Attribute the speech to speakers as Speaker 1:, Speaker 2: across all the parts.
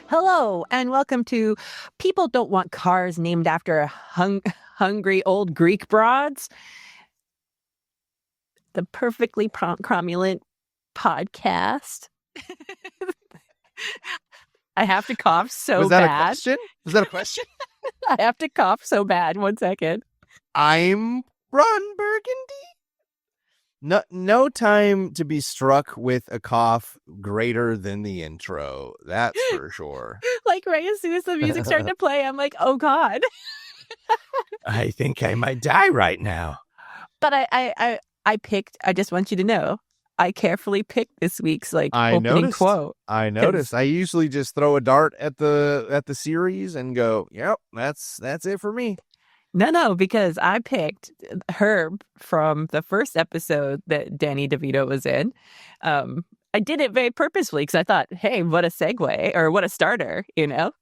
Speaker 1: Hello, and welcome to People Don't Want Cars Named After Hungry Old Greek Broads, the perfectly cromulent podcast. I have to cough so bad.
Speaker 2: Was that a question? Was that a question?
Speaker 1: I have to cough so bad. 1 second.
Speaker 2: I'm Ron Burgundy. No time to be struck with a cough greater than the intro. That's for sure.
Speaker 1: Like right as soon as the music started to play, I'm like, oh God.
Speaker 2: I think I might die right now.
Speaker 1: But I just want you to know, I carefully picked this week's opening quote.
Speaker 2: I noticed. I usually just throw a dart at the series and go, yep, that's it for me.
Speaker 1: No, because I picked Herb from the first episode that Danny DeVito was in. I did it very purposefully because I thought, hey, what a segue or what a starter, you know?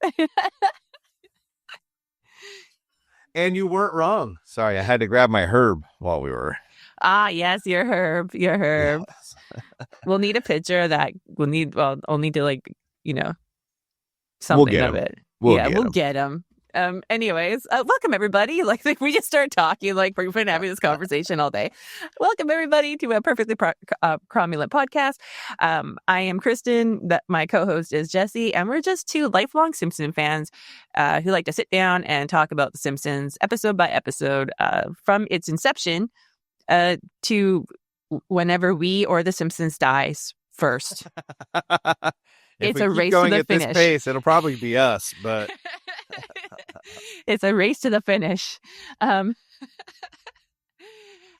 Speaker 2: And you weren't wrong. Sorry, I had to grab my Herb while we were.
Speaker 1: Ah, yes, you're Herb. You're Herb. Yes. We'll need a picture of that. I'll need to something of it. We'll get him. Anyways, welcome everybody. Like we just started talking, we've been having this conversation all day. Welcome everybody to a perfectly cromulent podcast. I am Kristen. My co-host is Jesse, and we're just two lifelong Simpson fans who like to sit down and talk about the Simpsons episode by episode, from its inception to whenever we or the Simpsons dies first. It's a race to the finish.
Speaker 2: At this pace, it'll probably be us, but
Speaker 1: it's a race to the finish. How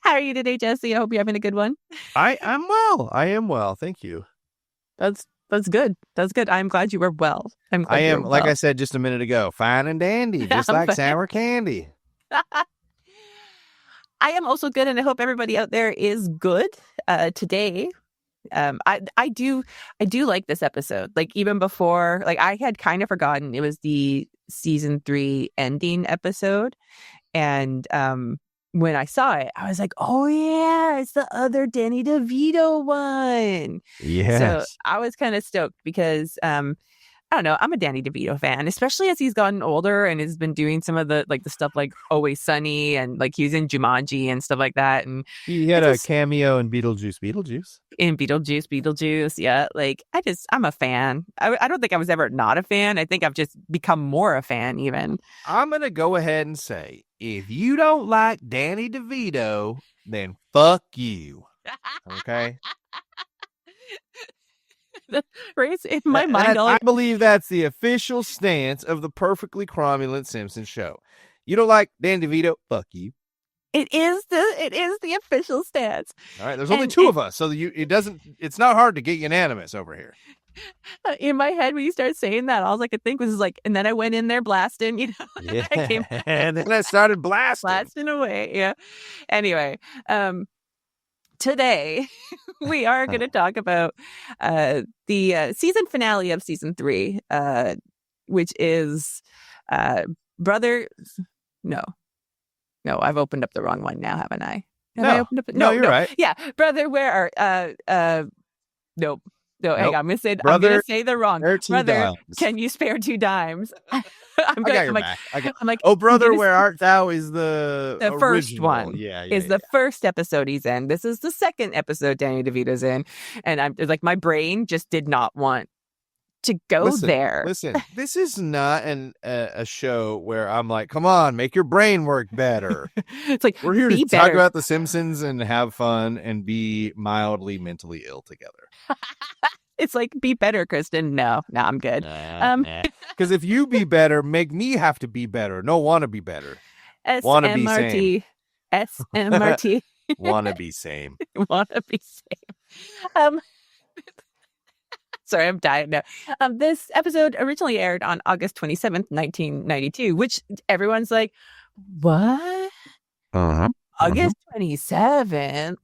Speaker 1: are you today, Jesse? I hope you're having a good one.
Speaker 2: I'm well. I am well. Thank you.
Speaker 1: That's good. That's good. I'm glad you were well.
Speaker 2: I am, like I said just a minute ago, fine and dandy, just like sour candy.
Speaker 1: I am also good, and I hope everybody out there is good today. I do like this episode. Even before, I had kind of forgotten it was the season 3 ending episode, and when I saw it, I was like, oh yeah, it's the other Danny DeVito one.
Speaker 2: Yes.
Speaker 1: So I was kind of stoked because I don't know, I'm a Danny DeVito fan, especially as he's gotten older and has been doing some of the the stuff like Always Sunny, and he was in Jumanji and stuff like that. And
Speaker 2: he had a cameo in Beetlejuice.
Speaker 1: In Beetlejuice, yeah. I'm a fan. I don't think I was ever not a fan. I think I've just become more a fan even.
Speaker 2: I'm going to go ahead and say, if you don't like Danny DeVito, then fuck you. Okay?
Speaker 1: Race in my mind.
Speaker 2: I believe that's the official stance of the perfectly cromulent Simpsons show. You don't like Dan DeVito? Fuck you.
Speaker 1: It is the official stance.
Speaker 2: All right, there's only two of us, so it's not hard to get unanimous over here.
Speaker 1: In my head, when you started saying that, all I could think was and then I went in there blasting,
Speaker 2: Yeah. And then I started blasting
Speaker 1: away. Yeah. Anyway, today we are going to talk about the season finale of season 3, which is Brother. No, I've opened up the wrong one now, haven't I? I opened up?
Speaker 2: No, you're right.
Speaker 1: Yeah, Brother, where are nope. No, hang on. I'm gonna say the wrong. Brother, can you spare 2 dimes?
Speaker 2: I got your back. I'm like, oh, brother, where art thou is the
Speaker 1: first one.
Speaker 2: Yeah,
Speaker 1: the first episode he's in. This is the second episode Danny DeVito's in, and I'm my brain just did not want to go there.
Speaker 2: Listen, this is not a show where I'm like, come on, make your brain work better.
Speaker 1: It's
Speaker 2: we're here to talk about the Simpsons and have fun and be mildly mentally ill together.
Speaker 1: It's be better, Kristen. No, I'm good.
Speaker 2: Because if you be better, make me have to be better. No, want to be better.
Speaker 1: SMRT. SMRT.
Speaker 2: Want to be same.
Speaker 1: Want to be same. Sorry, I'm dying now. This episode originally aired on August 27th, 1992, which everyone's like, what? August 27th?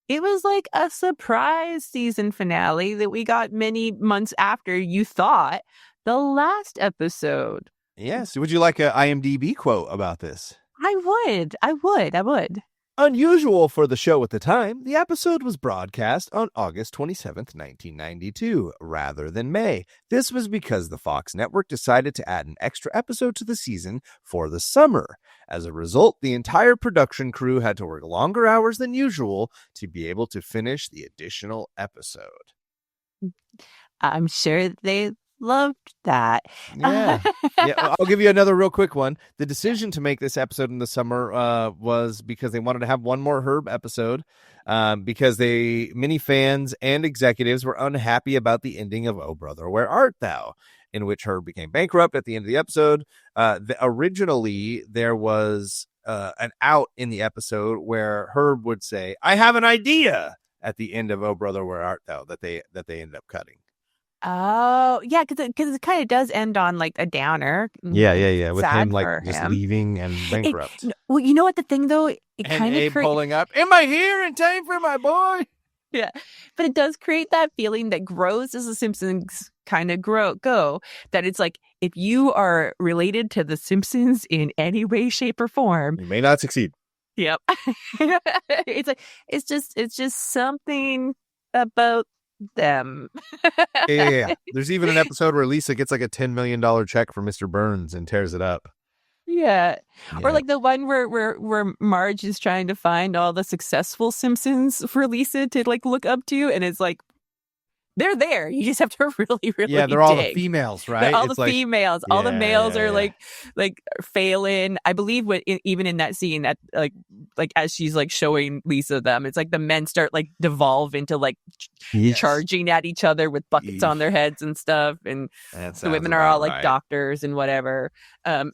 Speaker 1: It was a surprise season finale that we got many months after you thought the last episode.
Speaker 2: Yes. Would you like an IMDb quote about this?
Speaker 1: I would.
Speaker 2: Unusual for the show at the time, the episode was broadcast on August 27th, 1992, rather than May. This was because the Fox network decided to add an extra episode to the season for the summer. As a result, the entire production crew had to work longer hours than usual to be able to finish the additional episode.
Speaker 1: I'm sure they loved that.
Speaker 2: Yeah. I'll give you another real quick one. The decision to make this episode in the summer was because they wanted to have one more Herb episode because many fans and executives were unhappy about the ending of Oh Brother, Where Art Thou?, in which Herb became bankrupt at the end of the episode. Originally, there was an out in the episode where Herb would say, "I have an idea," at the end of Oh Brother, Where Art Thou? that they ended up cutting.
Speaker 1: Oh, yeah, because it kind of does end on like a downer.
Speaker 2: Yeah. With him just leaving and bankrupt.
Speaker 1: Well, you know what the thing though? It kind of
Speaker 2: pulling up. Am I here in time for my boy?
Speaker 1: Yeah, but it does create that feeling that grows as the Simpsons kind of go. That it's like if you are related to the Simpsons in any way, shape, or form,
Speaker 2: you may not succeed.
Speaker 1: Yep. It's like it's just something about them.
Speaker 2: Yeah. There's even an episode where Lisa gets like a $10 million check for Mr. Burns and tears it up.
Speaker 1: Yeah. Or like the one where Marge is trying to find all the successful Simpsons for Lisa to like look up to, and it's like they're there. You just have to really
Speaker 2: they're all the females, right?
Speaker 1: They're all the females. All the males are like failing. I believe even in that scene that like as she's like showing Lisa them, it's like the men start like devolve into like charging at each other with buckets on their heads and stuff, and the women are all like doctors and whatever.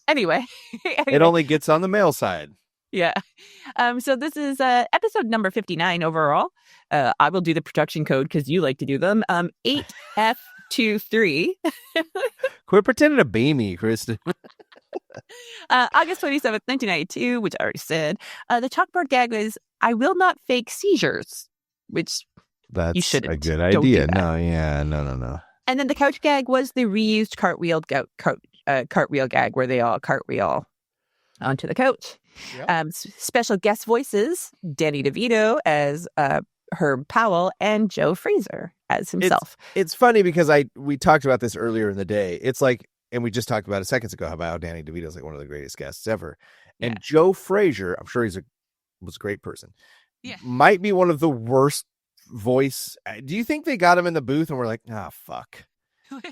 Speaker 1: Anyway,
Speaker 2: it only gets on the male side.
Speaker 1: Yeah. So this is episode number 59 overall. I will do the production code because you like to do them. 8F23.
Speaker 2: Quit pretending to be me, Kristen.
Speaker 1: August 27th, 1992, which I already said. The chalkboard gag was, "I will not fake seizures," which you shouldn't.
Speaker 2: That's a good idea. No.
Speaker 1: And then the couch gag was the reused cartwheel gag where they all cartwheel onto the couch. Yep. Special guest voices: Danny DeVito as Herb Powell and Joe Fraser as himself.
Speaker 2: It's funny because we talked about this earlier in the day. It's like, and we just talked about it seconds ago about how Danny DeVito is like one of the greatest guests ever, and Joe Fraser, I'm sure was a great person. Yeah, might be one of the worst voice. Do you think they got him in the booth and we're like, fuck?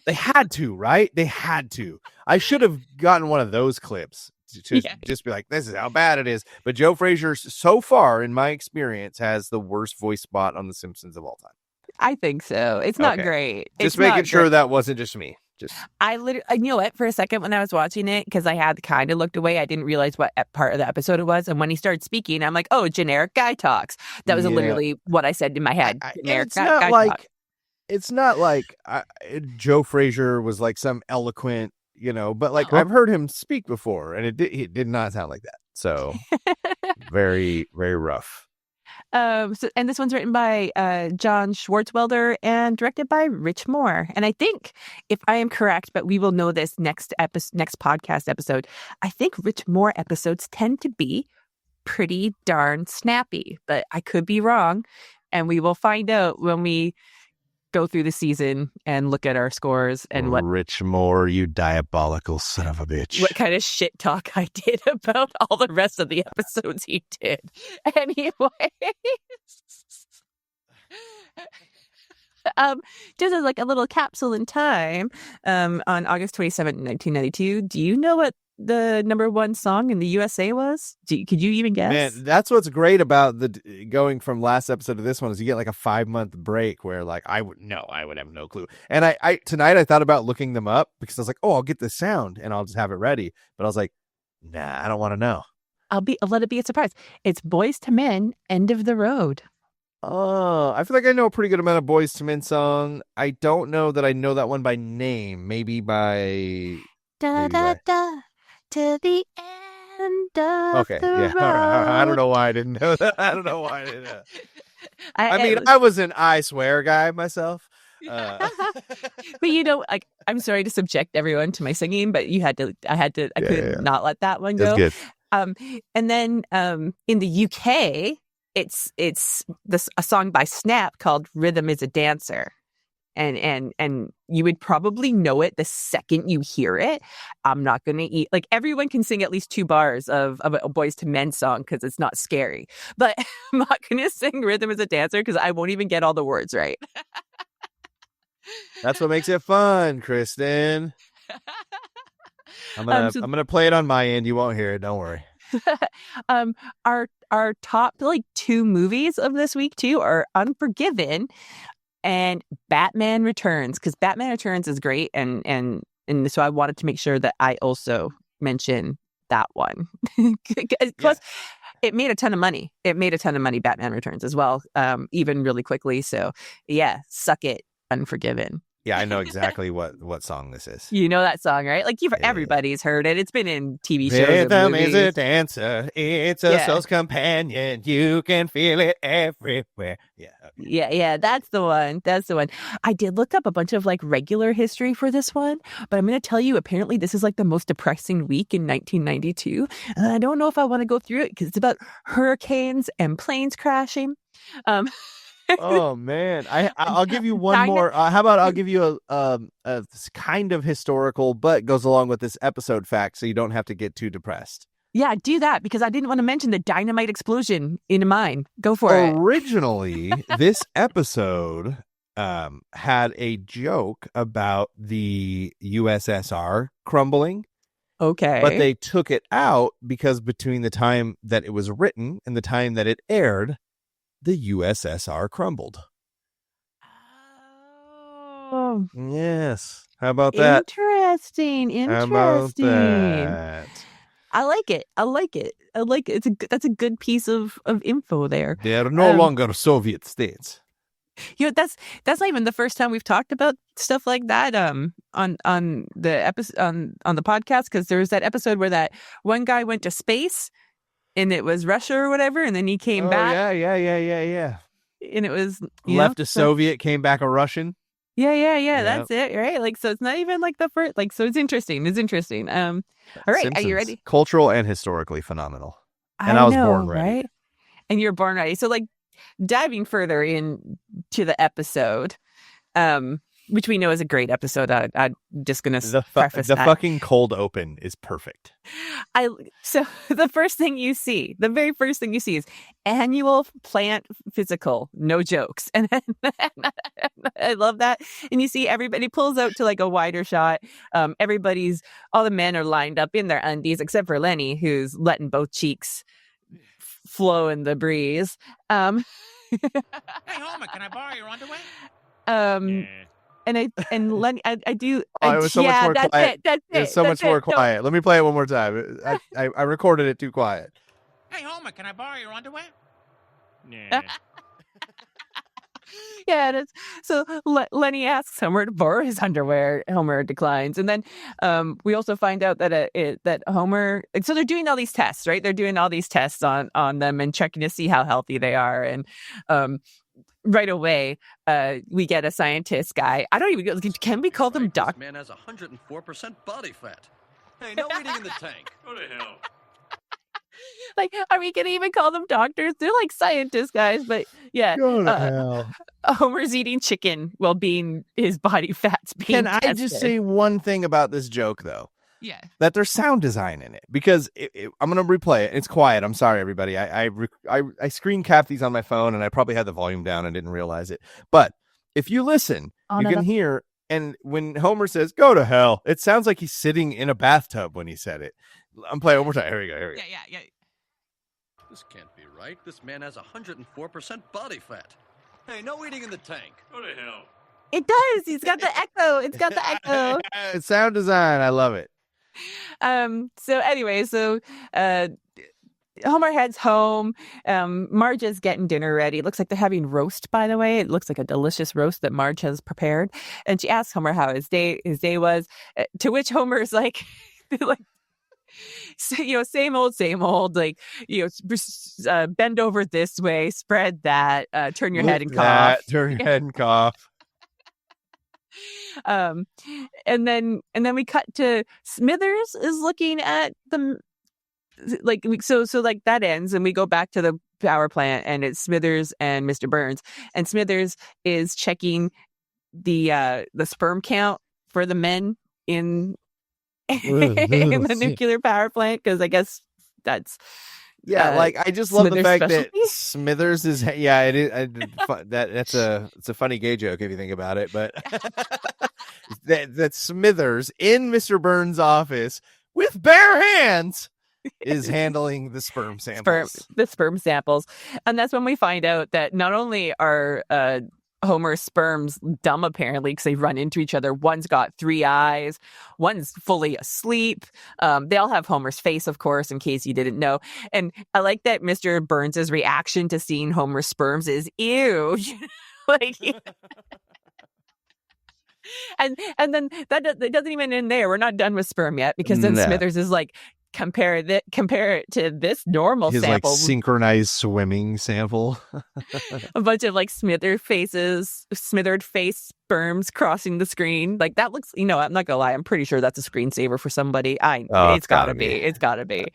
Speaker 2: They had to, right? They had to. I should have gotten one of those clips. To just be like, this is how bad it is. But Joe Fraser, so far in my experience, has the worst voice spot on The Simpsons of all time.
Speaker 1: I think so. It's not great.
Speaker 2: Just making sure that wasn't just me.
Speaker 1: I you know what? For a second when I was watching it, because I had kind of looked away, I didn't realize what part of the episode it was. And when he started speaking, I'm like, oh, generic guy talks. That was literally what I said in my head. Generic guy talk.
Speaker 2: It's not like Joe Fraser was like some eloquent, but like I've heard him speak before, and it did not sound like that. So very, very rough.
Speaker 1: And this one's written by John Swartzwelder and directed by Rich Moore. And I think, if I am correct, but we will know this next podcast episode, I think Rich Moore episodes tend to be pretty darn snappy, but I could be wrong, and we will find out when we go through the season and look at our scores and what
Speaker 2: Rich Moore, you diabolical son of a bitch.
Speaker 1: What kind of shit talk I did about all the rest of the episodes he did. Anyway. Just as like a little capsule in time, on August 27th, 1992, do you know what the number one song in the USA was? Could you even guess?
Speaker 2: Man, that's what's great about going from last episode to this one is you get like a 5-month break where like I would have no clue. And I tonight I thought about looking them up because I was like, oh, I'll get the sound and I'll just have it ready. But I was like, nah, I don't want to know.
Speaker 1: I'll let it be a surprise. It's Boyz II Men, End of the Road.
Speaker 2: Oh, I feel like I know a pretty good amount of Boyz II Men song. I don't know that I know that one by name. Maybe by
Speaker 1: da da da to the end of the road.
Speaker 2: I don't know why I didn't know that. I don't know why I didn't know. I was an I swear guy myself.
Speaker 1: But like, I'm sorry to subject everyone to my singing, but I couldn't not let that one go.
Speaker 2: That's good.
Speaker 1: And then in the UK, it's a song by Snap called "Rhythm Is a Dancer." And you would probably know it the second you hear it. I'm not going to eat, like, everyone can sing at least 2 bars of a Boys to Men song because it's not scary. But I'm not going to sing Rhythm Is a Dancer because I won't even get all the words right.
Speaker 2: That's what makes it fun, Kristen. I'm gonna play it on my end. You won't hear it. Don't worry.
Speaker 1: Our top like 2 movies of this week too are Unforgiven and Batman Returns, because Batman Returns is great, and so I wanted to make sure that I also mention that one. Plus, it made a ton of money. Batman Returns as well, even really quickly. So yeah, suck it, Unforgiven.
Speaker 2: Yeah, I know exactly what song this is.
Speaker 1: You know that song, right? Like everybody's heard it. It's been in TV shows.
Speaker 2: Rhythm is a dancer. It's a soul's companion. You can feel it everywhere. Yeah. Okay.
Speaker 1: Yeah. That's the one. I did look up a bunch of like regular history for this one, but I'm going to tell you, apparently this is like the most depressing week in 1992. And I don't know if I want to go through it because it's about hurricanes and planes crashing.
Speaker 2: Oh man, I'll give you one more. How about I'll give you a kind of historical, but goes along with this episode fact, so you don't have to get too depressed.
Speaker 1: Yeah, do that because I didn't want to mention the dynamite explosion in mine. Go for it.
Speaker 2: Originally, this episode had a joke about the USSR crumbling.
Speaker 1: Okay,
Speaker 2: but they took it out because between the time that it was written and the time that it aired, the USSR crumbled.
Speaker 1: Oh.
Speaker 2: Yes. How about that?
Speaker 1: Interesting.
Speaker 2: How about that?
Speaker 1: I like it. That's a good piece of info there.
Speaker 2: They are no longer Soviet states.
Speaker 1: You know, that's not even the first time we've talked about stuff like that on the episode on the podcast, because there was that episode where that one guy went to space and it was Russia or whatever, and then he came back.
Speaker 2: Yeah.
Speaker 1: And it was
Speaker 2: left a Soviet, came back a Russian.
Speaker 1: Yeah. That's it, right? Like, so it's not even like the first. Like, so it's interesting. All right,
Speaker 2: Simpsons,
Speaker 1: are you ready?
Speaker 2: Cultural and historically phenomenal. And I was born ready. Right?
Speaker 1: And you're born ready. So, like, diving further into the episode, which we know is a great episode. I'm just going to preface
Speaker 2: the fucking cold open is perfect.
Speaker 1: So the very first thing you see is annual plant physical, no jokes. And I love that. And you see everybody pulls out to like a wider shot. All the men are lined up in their undies, except for Lenny, who's letting both cheeks flow in the breeze. Hey
Speaker 3: Homer, can I borrow your underwear?
Speaker 1: And Lenny, I do.
Speaker 2: It was so much more quiet.
Speaker 1: That's it.
Speaker 2: It's so much more quiet. Let me play it one more time. I recorded it too quiet.
Speaker 3: Hey Homer, can I borrow your underwear?
Speaker 1: Yeah. Yeah, so Lenny asks Homer to borrow his underwear. Homer declines, and then we also find out that that Homer. So they're doing all these tests, right? They're doing all these tests on them and checking to see how healthy they are, and right away we get a scientist guy. I don't even. Can we call them doc?
Speaker 4: This man has 104% body fat. Hey, no eating in the tank. Go to hell.
Speaker 1: Like, are we gonna even call them doctors? They're like scientists, guys. But yeah, Homer's eating chicken while his body fat's being tested.
Speaker 2: Can I just say one thing about this joke, though?
Speaker 1: Yeah,
Speaker 2: that there's sound design in it, because I'm gonna replay it. It's quiet. I'm sorry, everybody. I screen capped these on my phone, and I probably had the volume down and didn't realize it. But if you listen, you can hear. And when Homer says "go to hell," it sounds like he's sitting in a bathtub when he said it. I'm playing one more time. Here we go.
Speaker 1: Yeah.
Speaker 4: This can't be right. This man has 104% body fat. Hey, no eating in the tank. Go to hell.
Speaker 1: It does. He's got the echo. It's got the echo.
Speaker 2: Sound design. I love it.
Speaker 1: So anyway, Homer heads home. Marge is getting dinner ready. It looks like they're having roast, by the way. It looks like a delicious roast that Marge has prepared. And she asks Homer how his day was, to which Homer is like, same old, like, bend over this way, spread that, turn your head and cough.
Speaker 2: Turn your head and cough.
Speaker 1: And then we cut to Smithers is looking at like that ends, and we go back to the power plant, and it's Smithers and Mr. Burns, and Smithers is checking the sperm count for the men in the nuclear power plant, because I guess that's
Speaker 2: like I just love the
Speaker 1: Smithers'
Speaker 2: fact
Speaker 1: specialty.
Speaker 2: that Smithers is it is it's a funny gay joke if you think about it, but that Smithers in Mr. Burns' office with bare hands is handling the sperm samples.
Speaker 1: The sperm samples. And that's when we find out that not only are Homer's sperms dumb, apparently, because they run into each other. One's got 3 eyes. One's fully asleep. They all have Homer's face, of course, in case you didn't know. And I like that Mr. Burns' reaction to seeing Homer's sperms is, ew. Like... And then it doesn't even end there. We're not done with sperm yet, because then Smithers is like, compare it to this normal
Speaker 2: his
Speaker 1: sample.
Speaker 2: Like synchronized swimming sample.
Speaker 1: A bunch of like smithered face sperms crossing the screen. Like that looks, I'm not gonna lie, I'm pretty sure that's a screensaver for somebody. It's gotta be.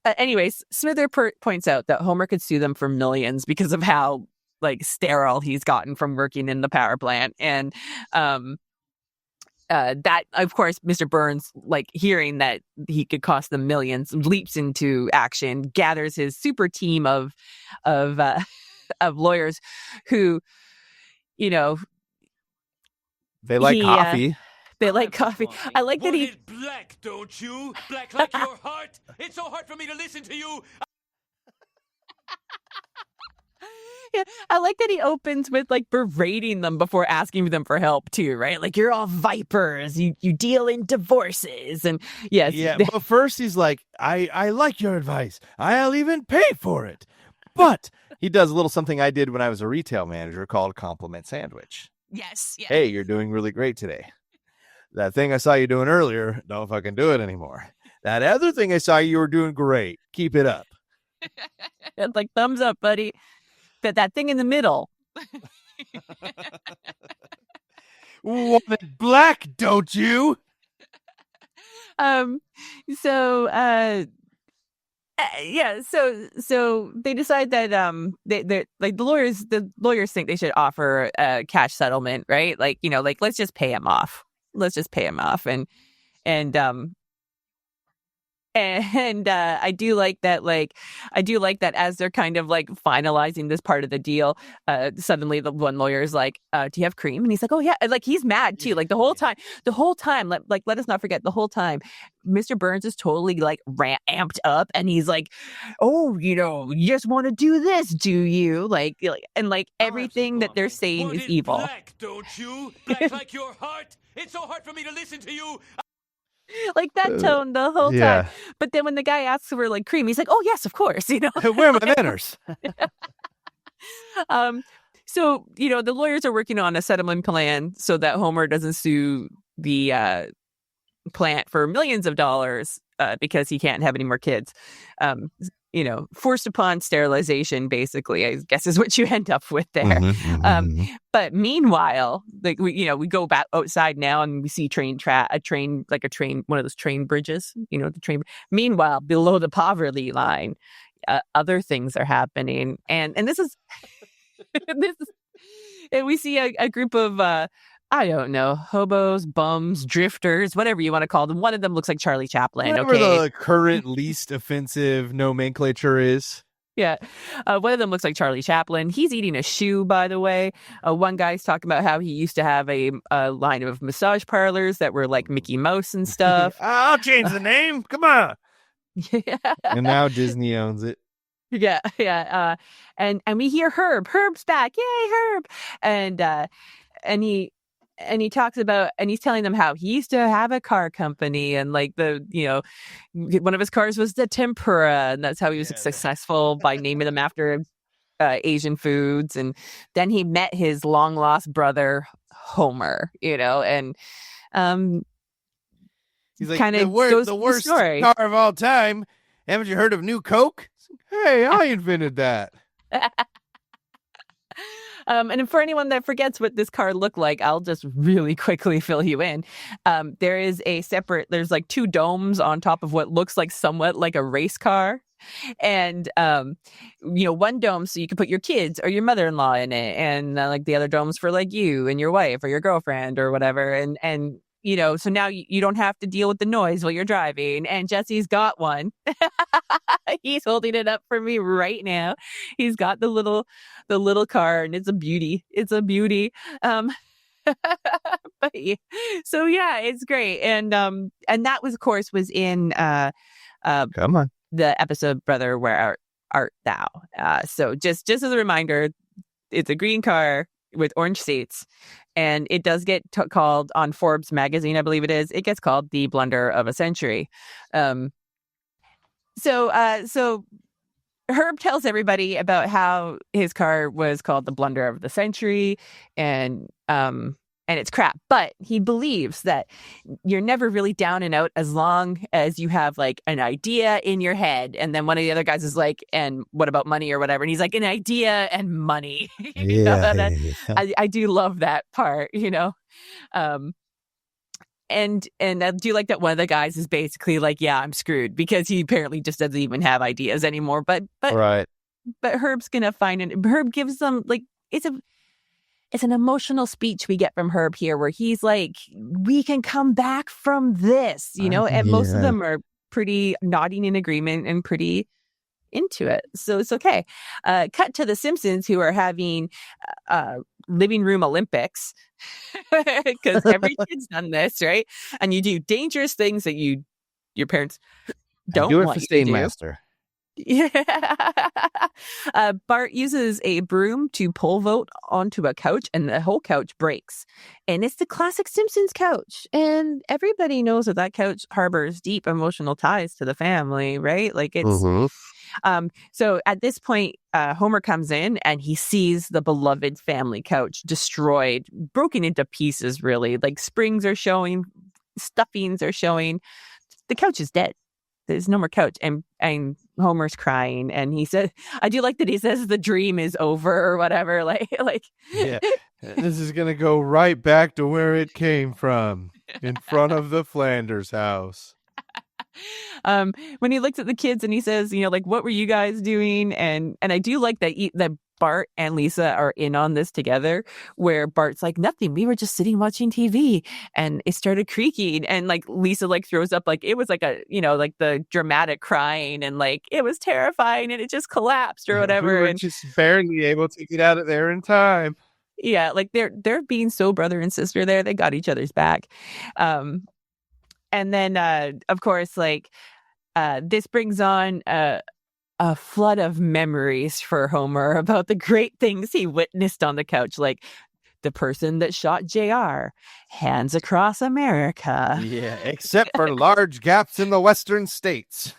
Speaker 1: Anyways, Smither points out that Homer could sue them for millions because of how like sterile he's gotten from working in the power plant. And that, of course, Mr. Burns, like hearing that he could cost them millions, leaps into action, gathers his super team of lawyers who,
Speaker 2: they like coffee.
Speaker 1: They like coffee. I like that he
Speaker 5: black, don't you? Black like your heart. It's so hard for me to listen to you.
Speaker 1: Yeah, I like that he opens with like berating them before asking them for help too, right? Like, you're all vipers, you deal in divorces, and yes.
Speaker 2: Yeah, but first he's like, I like your advice. I'll even pay for it. But he does a little something I did when I was a retail manager called compliment sandwich.
Speaker 1: Yes. Yeah.
Speaker 2: Hey, you're doing really great today. That thing I saw you doing earlier, don't fucking do it anymore. That other thing I saw you were doing great. Keep it up.
Speaker 1: It's like, thumbs up, buddy. That thing in the middle.
Speaker 2: Want it black, don't you?
Speaker 1: So they decide that they like the lawyers think they should offer a cash settlement, right? Like, like, let's just pay him off. And I do like that as they're kind of like finalizing this part of the deal, suddenly the one lawyer is like, do you have cream? And he's like, oh yeah. And like, he's mad too. Like the whole time, let us not forget, the whole time Mr. Burns is totally like amped up, and he's like, oh, you just want to do this, do you? Like everything that they're saying is evil.
Speaker 5: Black, don't you? Black like your heart. It's so hard for me to listen to you.
Speaker 1: Like that tone the whole time. But then when the guy asks for like cream, he's like, oh yes, of course,
Speaker 2: Where are my manners?
Speaker 1: So, the lawyers are working on a settlement plan so that Homer doesn't sue the plant for millions of dollars because he can't have any more kids. Forced upon sterilization, basically, I guess, is what you end up with there. But meanwhile, like we go back outside now, and we see one of those train bridges, the train. Meanwhile, below the poverty line, other things are happening, and this is and we see a group of I don't know, hobos, bums, drifters, whatever you want to call them. One of them looks like Charlie Chaplin.
Speaker 2: Whatever the current least offensive nomenclature is.
Speaker 1: Yeah. One of them looks like Charlie Chaplin. He's eating a shoe, by the way. One guy's talking about how he used to have a line of massage parlors that were like Mickey Mouse and stuff.
Speaker 2: I'll change the name. Come on.
Speaker 1: Yeah.
Speaker 2: And now Disney owns it.
Speaker 1: Yeah. And we hear Herb. Herb's back. Yay, Herb. And he talks about, and he's telling them how he used to have a car company, and like one of his cars was the Tempura, and that's how he was successful by naming them after Asian foods. And then he met his long lost brother Homer, and
Speaker 2: he's like,
Speaker 1: kind of
Speaker 2: the worst car of all time. Haven't you heard of New Coke? Hey, I invented that.
Speaker 1: And for anyone that forgets what this car looked like, I'll just really quickly fill you in. There is there's like two domes on top of what looks like somewhat like a race car. And, one dome so you can put your kids or your mother-in-law in it. And like the other domes for like you and your wife or your girlfriend or whatever. And so now you don't have to deal with the noise while you're driving. And Jesse's got one. He's holding it up for me right now. He's got the little car, and it's a beauty. It's a beauty. But yeah. So yeah, it's great. And that was, of course, was in
Speaker 2: Come on,
Speaker 1: the episode Brother, Where Art Thou? So just as a reminder, it's a green car with orange seats, and it does get called on Forbes magazine, I believe it is. It gets called the blunder of a century. So Herb tells everybody about how his car was called the blunder of the century, and it's crap. But he believes that you're never really down and out as long as you have like an idea in your head. And then one of the other guys is like, and what about money or whatever? And he's like, an idea and money. I do love that part, And I do like that one of the guys is basically like, yeah, I'm screwed, because he apparently just doesn't even have ideas anymore. But
Speaker 2: right.
Speaker 1: But Herb's gonna Herb gives them like it's an emotional speech we get from Herb here, where he's like, we can come back from this, and most of them are pretty nodding in agreement and pretty into it. So it's okay. Cut to the Simpsons, who are having living room Olympics, because every kid's done this, right? And you do dangerous things that your parents don't
Speaker 2: do it
Speaker 1: want
Speaker 2: for
Speaker 1: you to do.
Speaker 2: Stainmaster.
Speaker 1: Yeah. Bart uses a broom to pole vault onto a couch, and the whole couch breaks. And it's the classic Simpsons couch. And everybody knows that couch harbors deep emotional ties to the family, right? Like it's...
Speaker 2: Mm-hmm.
Speaker 1: So at this point, Homer comes in and he sees the beloved family couch destroyed, broken into pieces, really. Like springs are showing, stuffings are showing. The couch is dead. There's no more couch. And Homer's crying. And he said, I do like that he says the dream is over or whatever. Like
Speaker 6: yeah. This is going to go right back to where it came from, in front of the Flanders house.
Speaker 1: When he looks at the kids and he says, like, what were you guys doing? And I do like that Bart and Lisa are in on this together, where Bart's like, nothing, we were just sitting watching TV and it started creaking, and like Lisa like throws up, like it was like a like the dramatic crying, and like it was terrifying and it just collapsed or whatever.
Speaker 6: We were
Speaker 1: and
Speaker 6: just barely able to get out of there in time.
Speaker 1: Yeah, like they're being so brother and sister there. They got each other's back. And then of course, like this brings on a flood of memories for Homer about the great things he witnessed on the couch, like the person that shot JR, hands across America.
Speaker 6: Yeah, except for large gaps in the western states.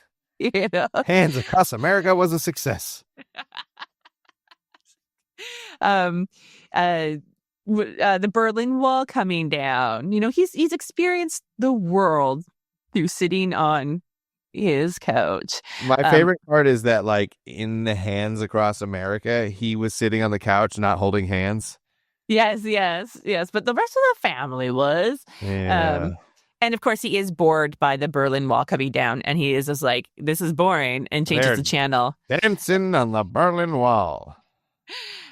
Speaker 6: Hands Across America was a success.
Speaker 1: The Berlin Wall coming down. He's experienced the world through sitting on his couch.
Speaker 6: My favorite part is that, like, in the Hands Across America, he was sitting on the couch not holding hands.
Speaker 1: Yes. But the rest of the family was.
Speaker 6: Yeah.
Speaker 1: And of course, he is bored by the Berlin Wall coming down, and he is just like, this is boring, and changes the channel.
Speaker 6: Dancing on the Berlin Wall.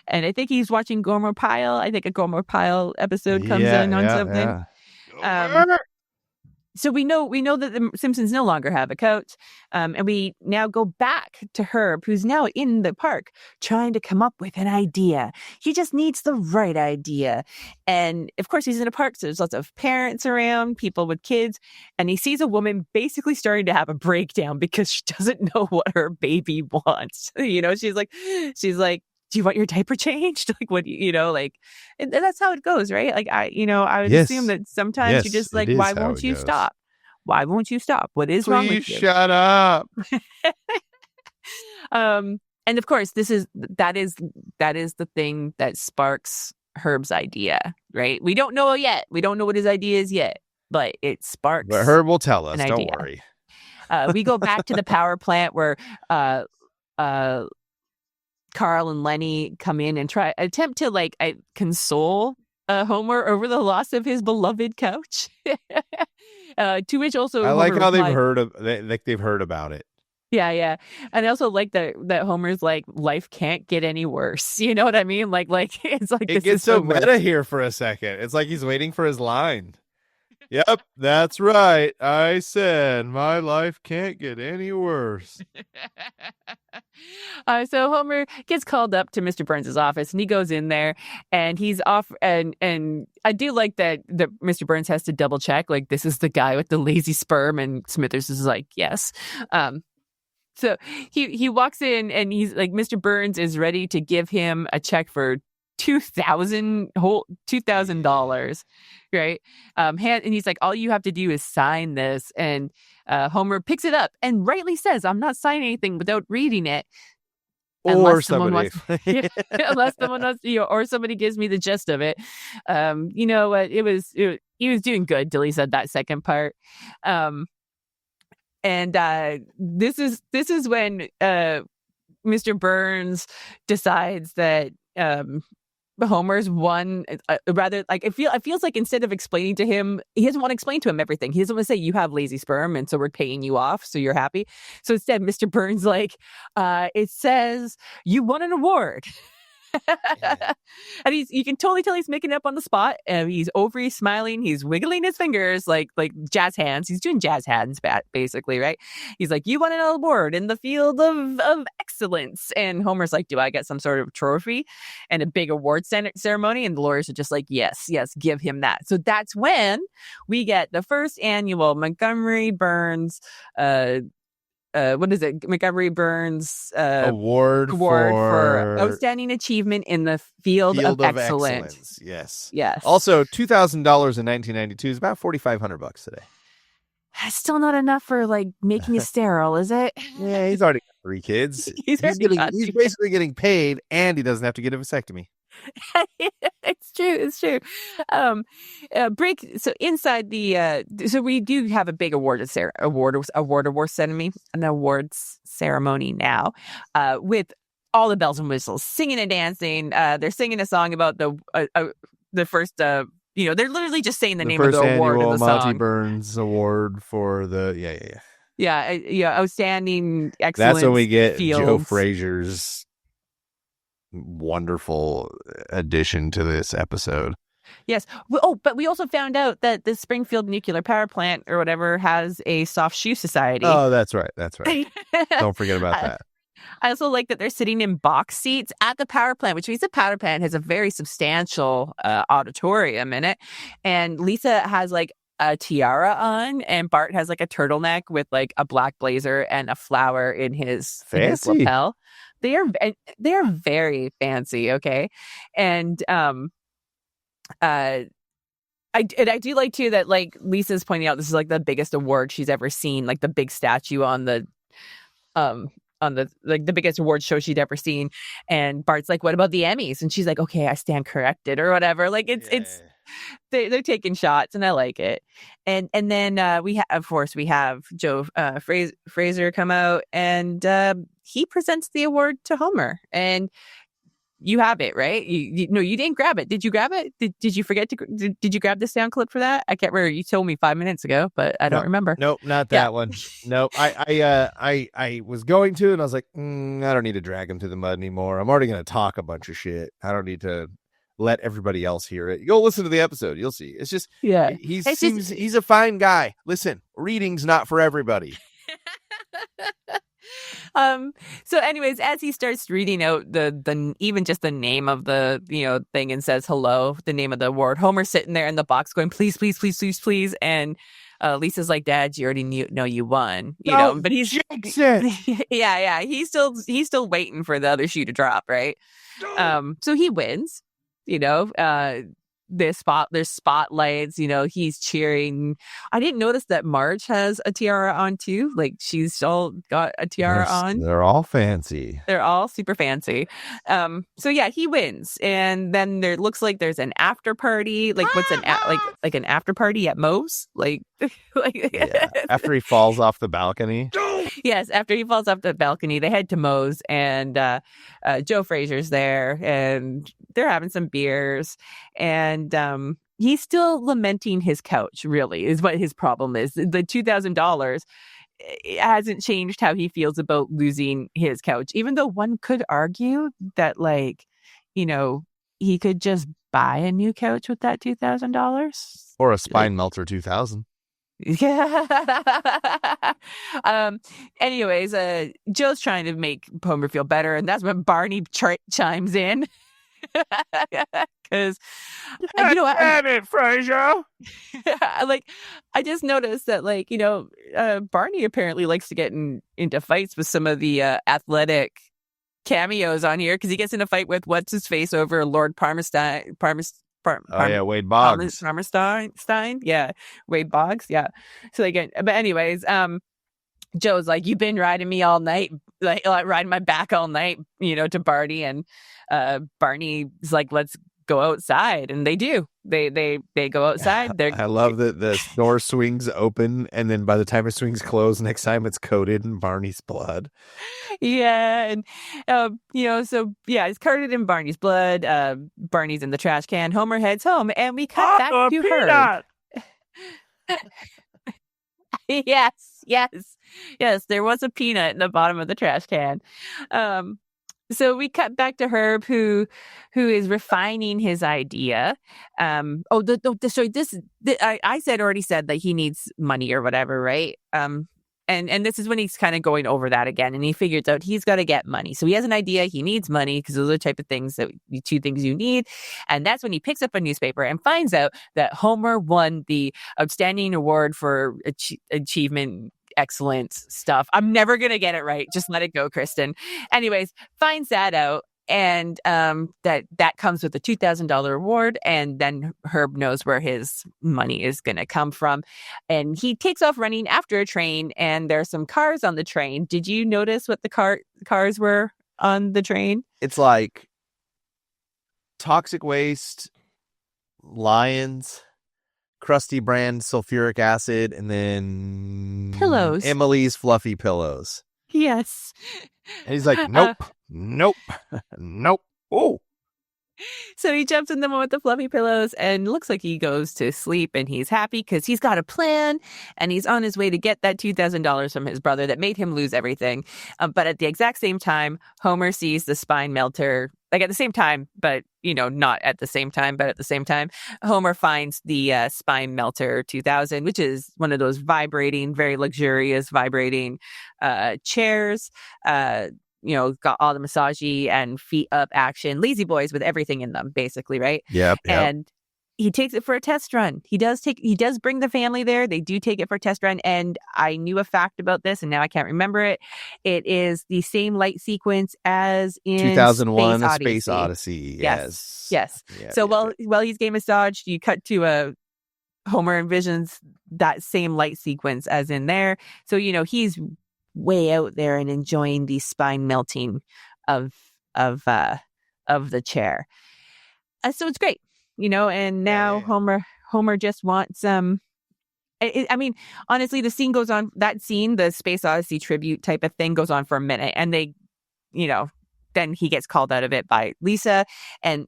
Speaker 1: And I think he's watching Gomer Pyle. I think a Gomer Pyle episode comes in on something.
Speaker 6: Yeah.
Speaker 1: So we know that the Simpsons no longer have a coach. And we now go back to Herb, who's now in the park trying to come up with an idea. He just needs the right idea. And of course, he's in a park, so there's lots of parents around, people with kids. And he sees a woman basically starting to have a breakdown because she doesn't know what her baby wants. She's like, do you want your diaper changed? Like, what do and that's how it goes, right? Like, I would assume that sometimes you're just like, why won't you stop? Why won't you stop? What is wrong with you?
Speaker 6: Please shut up.
Speaker 1: And of course, that is the thing that sparks Herb's idea, right? We don't know yet. We don't know what his idea is yet, but it sparks.
Speaker 6: But Herb will tell us. Don't worry.
Speaker 1: Carl and Lenny come in and attempt to like console Homer over the loss of his beloved couch. To which also
Speaker 6: I
Speaker 1: Homer
Speaker 6: like how
Speaker 1: replied,
Speaker 6: they've heard about it.
Speaker 1: Yeah. And I also like that Homer's like, life can't get any worse. You know what I mean? Like it's like
Speaker 6: It gets so meta here for a second. It's like he's waiting for his line. Yep, that's right. I said my life can't get any worse.
Speaker 1: So Homer gets called up to Mr. Burns' office, and he goes in there, and he's off. And I do like that Mr. Burns has to double check, like, this is the guy with the lazy sperm, and Smithers is like, yes. So he walks in, and he's like, Mr. Burns is ready to give him a check for $2,000, right? And he's like, all you have to do is sign this. And Homer picks it up and rightly says, I'm not signing anything without reading it.
Speaker 2: Or somebody,
Speaker 1: unless someone wants, or somebody gives me the gist of it. You know what? He was doing good till he said that second part. And this is when Mr. Burns decides that Homer's won. Rather, like, it feels like instead of explaining to him, he doesn't want to explain to him everything. He doesn't want to say, you have lazy sperm, and so we're paying you off, so you're happy. So instead, Mr. Burns it says you won an award. And you can totally tell he's making it up on the spot. He's smiling, he's wiggling his fingers like jazz hands. He's doing jazz hands, basically, right? He's like, you won an award in the field of excellence. And Homer's like, do I get some sort of trophy and a big award ceremony? And the lawyers are just like, yes, give him that. So that's when we get the first annual Montgomery Burns what is it? Montgomery Burns
Speaker 6: award for
Speaker 1: outstanding achievement in the field of excellence.
Speaker 2: Yes.
Speaker 1: Also,
Speaker 2: $2,000 in 1992 is about $4,500 today.
Speaker 1: Still not enough for like making you sterile, is it?
Speaker 2: Yeah, he's already got 3 kids. He's basically getting paid, and he doesn't have to get a vasectomy.
Speaker 1: It's true. So inside the so we do have a big awards ceremony now, with all the bells and whistles, singing and dancing. They're singing a song about the first. They're literally just saying the name of the award of the song.
Speaker 6: Monty Burns Award for the
Speaker 1: outstanding excellence.
Speaker 2: That's when we get
Speaker 1: fields.
Speaker 2: Joe Frazier's wonderful addition to this episode.
Speaker 1: Yes. But we also found out that the Springfield nuclear power plant or whatever has a soft shoe society.
Speaker 2: Oh, that's right. Don't forget about that.
Speaker 1: I also like that they're sitting in box seats at the power plant, which means the power plant has a very substantial auditorium in it. And Lisa has like a tiara on, and Bart has like a turtleneck with like a black blazer and a flower in his lapel. They are very fancy, okay? And I do like too that like Lisa's pointing out this is like the biggest award she's ever seen, like the big statue on the biggest award show she'd ever seen. And Bart's like, what about the Emmys? And she's like, okay, I stand corrected or whatever. Like it's they're taking shots, and I like it. And then we have Joe Frazier come out, and he presents the award to Homer, and you have it, right? You didn't grab it. Did you grab it? Did you forget to? Did you grab the sound clip for that? I can't remember. You told me 5 minutes ago, but I don't remember.
Speaker 2: Nope, not that one. Nope. I was going to, and I was like, I don't need to drag him through the mud anymore. I'm already going to talk a bunch of shit. I don't need to let everybody else hear it. Go listen to the episode. You'll see. It's just, he's a fine guy. Listen, reading's not for everybody.
Speaker 1: So anyways, as he starts reading out the even just the name of the thing, and says hello, the name of the award, Homer's sitting there in the box going, please, and Lisa's like, Dad, you already know you won, but he's he's still waiting for the other shoe to drop, right? So he wins, there's spotlights, he's cheering. I didn't notice that Marge has a tiara on too. Like, she's all got a tiara on.
Speaker 2: They're all fancy.
Speaker 1: They're all super fancy. So yeah, he wins. And then there looks like there's an after party. Like, what's an after party at Moe's? Like
Speaker 2: after he falls off the balcony.
Speaker 1: Yes, after he falls off the balcony, they head to Moe's, and Joe Frazier's there, and they're having some beers, and he's still lamenting his couch, really, is what his problem is. The $2,000 hasn't changed how he feels about losing his couch, even though one could argue that, like, he could just buy a new couch with that $2,000.
Speaker 2: Or a spine melter 2000.
Speaker 1: Yeah. Anyways, Joe's trying to make Homer feel better, and that's when Barney chimes in. Because
Speaker 6: Damn it, Frasier.
Speaker 1: I just noticed that, Barney apparently likes to get into fights with some of the athletic cameos on here, because he gets in a fight with what's his face over Lord Parmerstein.
Speaker 2: Wade Boggs.
Speaker 1: Parmerstein, yeah, Wade Boggs, yeah. So but anyways, Joe's like, "You've been riding me all night, like riding my back all night," to Barney, and Barney's like, "Let's go outside," and they do. They go outside.
Speaker 2: I love that the door swings open, and then by the time it swings closed, next time it's coated in Barney's blood.
Speaker 1: Yeah, and it's coated in Barney's blood. Barney's in the trash can. Homer heads home, and we cut back to Herb. Yes. There was a peanut in the bottom of the trash can. So we cut back to Herb, who is refining his idea. I already said that he needs money or whatever, right? And this is when he's kind of going over that again, and he figures out he's got to get money. So he has an idea. He needs money because those are the type of things two things you need. And that's when he picks up a newspaper and finds out that Homer won the outstanding award for achievement excellence stuff. I'm never going to get it right. Just let it go, Kristen. Anyways, finds that out. And that comes with a $2,000 reward, and then Herb knows where his money is going to come from, and he takes off running after a train. And there are some cars on the train. Did you notice what the cars were on the train?
Speaker 2: It's like toxic waste, lions, Krusty brand sulfuric acid, and then
Speaker 1: pillows.
Speaker 2: Emily's fluffy pillows.
Speaker 1: Yes.
Speaker 2: And he's like, nope. Oh.
Speaker 1: So he jumps in the one with the fluffy pillows, and looks like he goes to sleep, and he's happy because he's got a plan, and he's on his way to get that $2,000 from his brother that made him lose everything. But at the exact same time, Homer sees the spine melter, like at the same time, but not at the same time, but at the same time, Homer finds the spine melter 2000, which is one of those very luxurious vibrating chairs. Got all the massagey and feet up action, lazy boys with everything in them, basically, right?
Speaker 2: Yep.
Speaker 1: And he takes it for a test run. He does bring the family there. They do take it for a test run. And I knew a fact about this, and now I can't remember it. It is the same light sequence as in
Speaker 2: 2001: A Space Odyssey.
Speaker 1: Yes.
Speaker 2: Yeah,
Speaker 1: so while he's getting massaged, you cut to Homer envisions that same light sequence as in there. So he's way out there and enjoying the spine melting of the chair. So it's great, and now Homer just wants I mean, honestly, the scene goes on. That scene, the Space Odyssey tribute type of thing, goes on for a minute, and they, then he gets called out of it by Lisa, and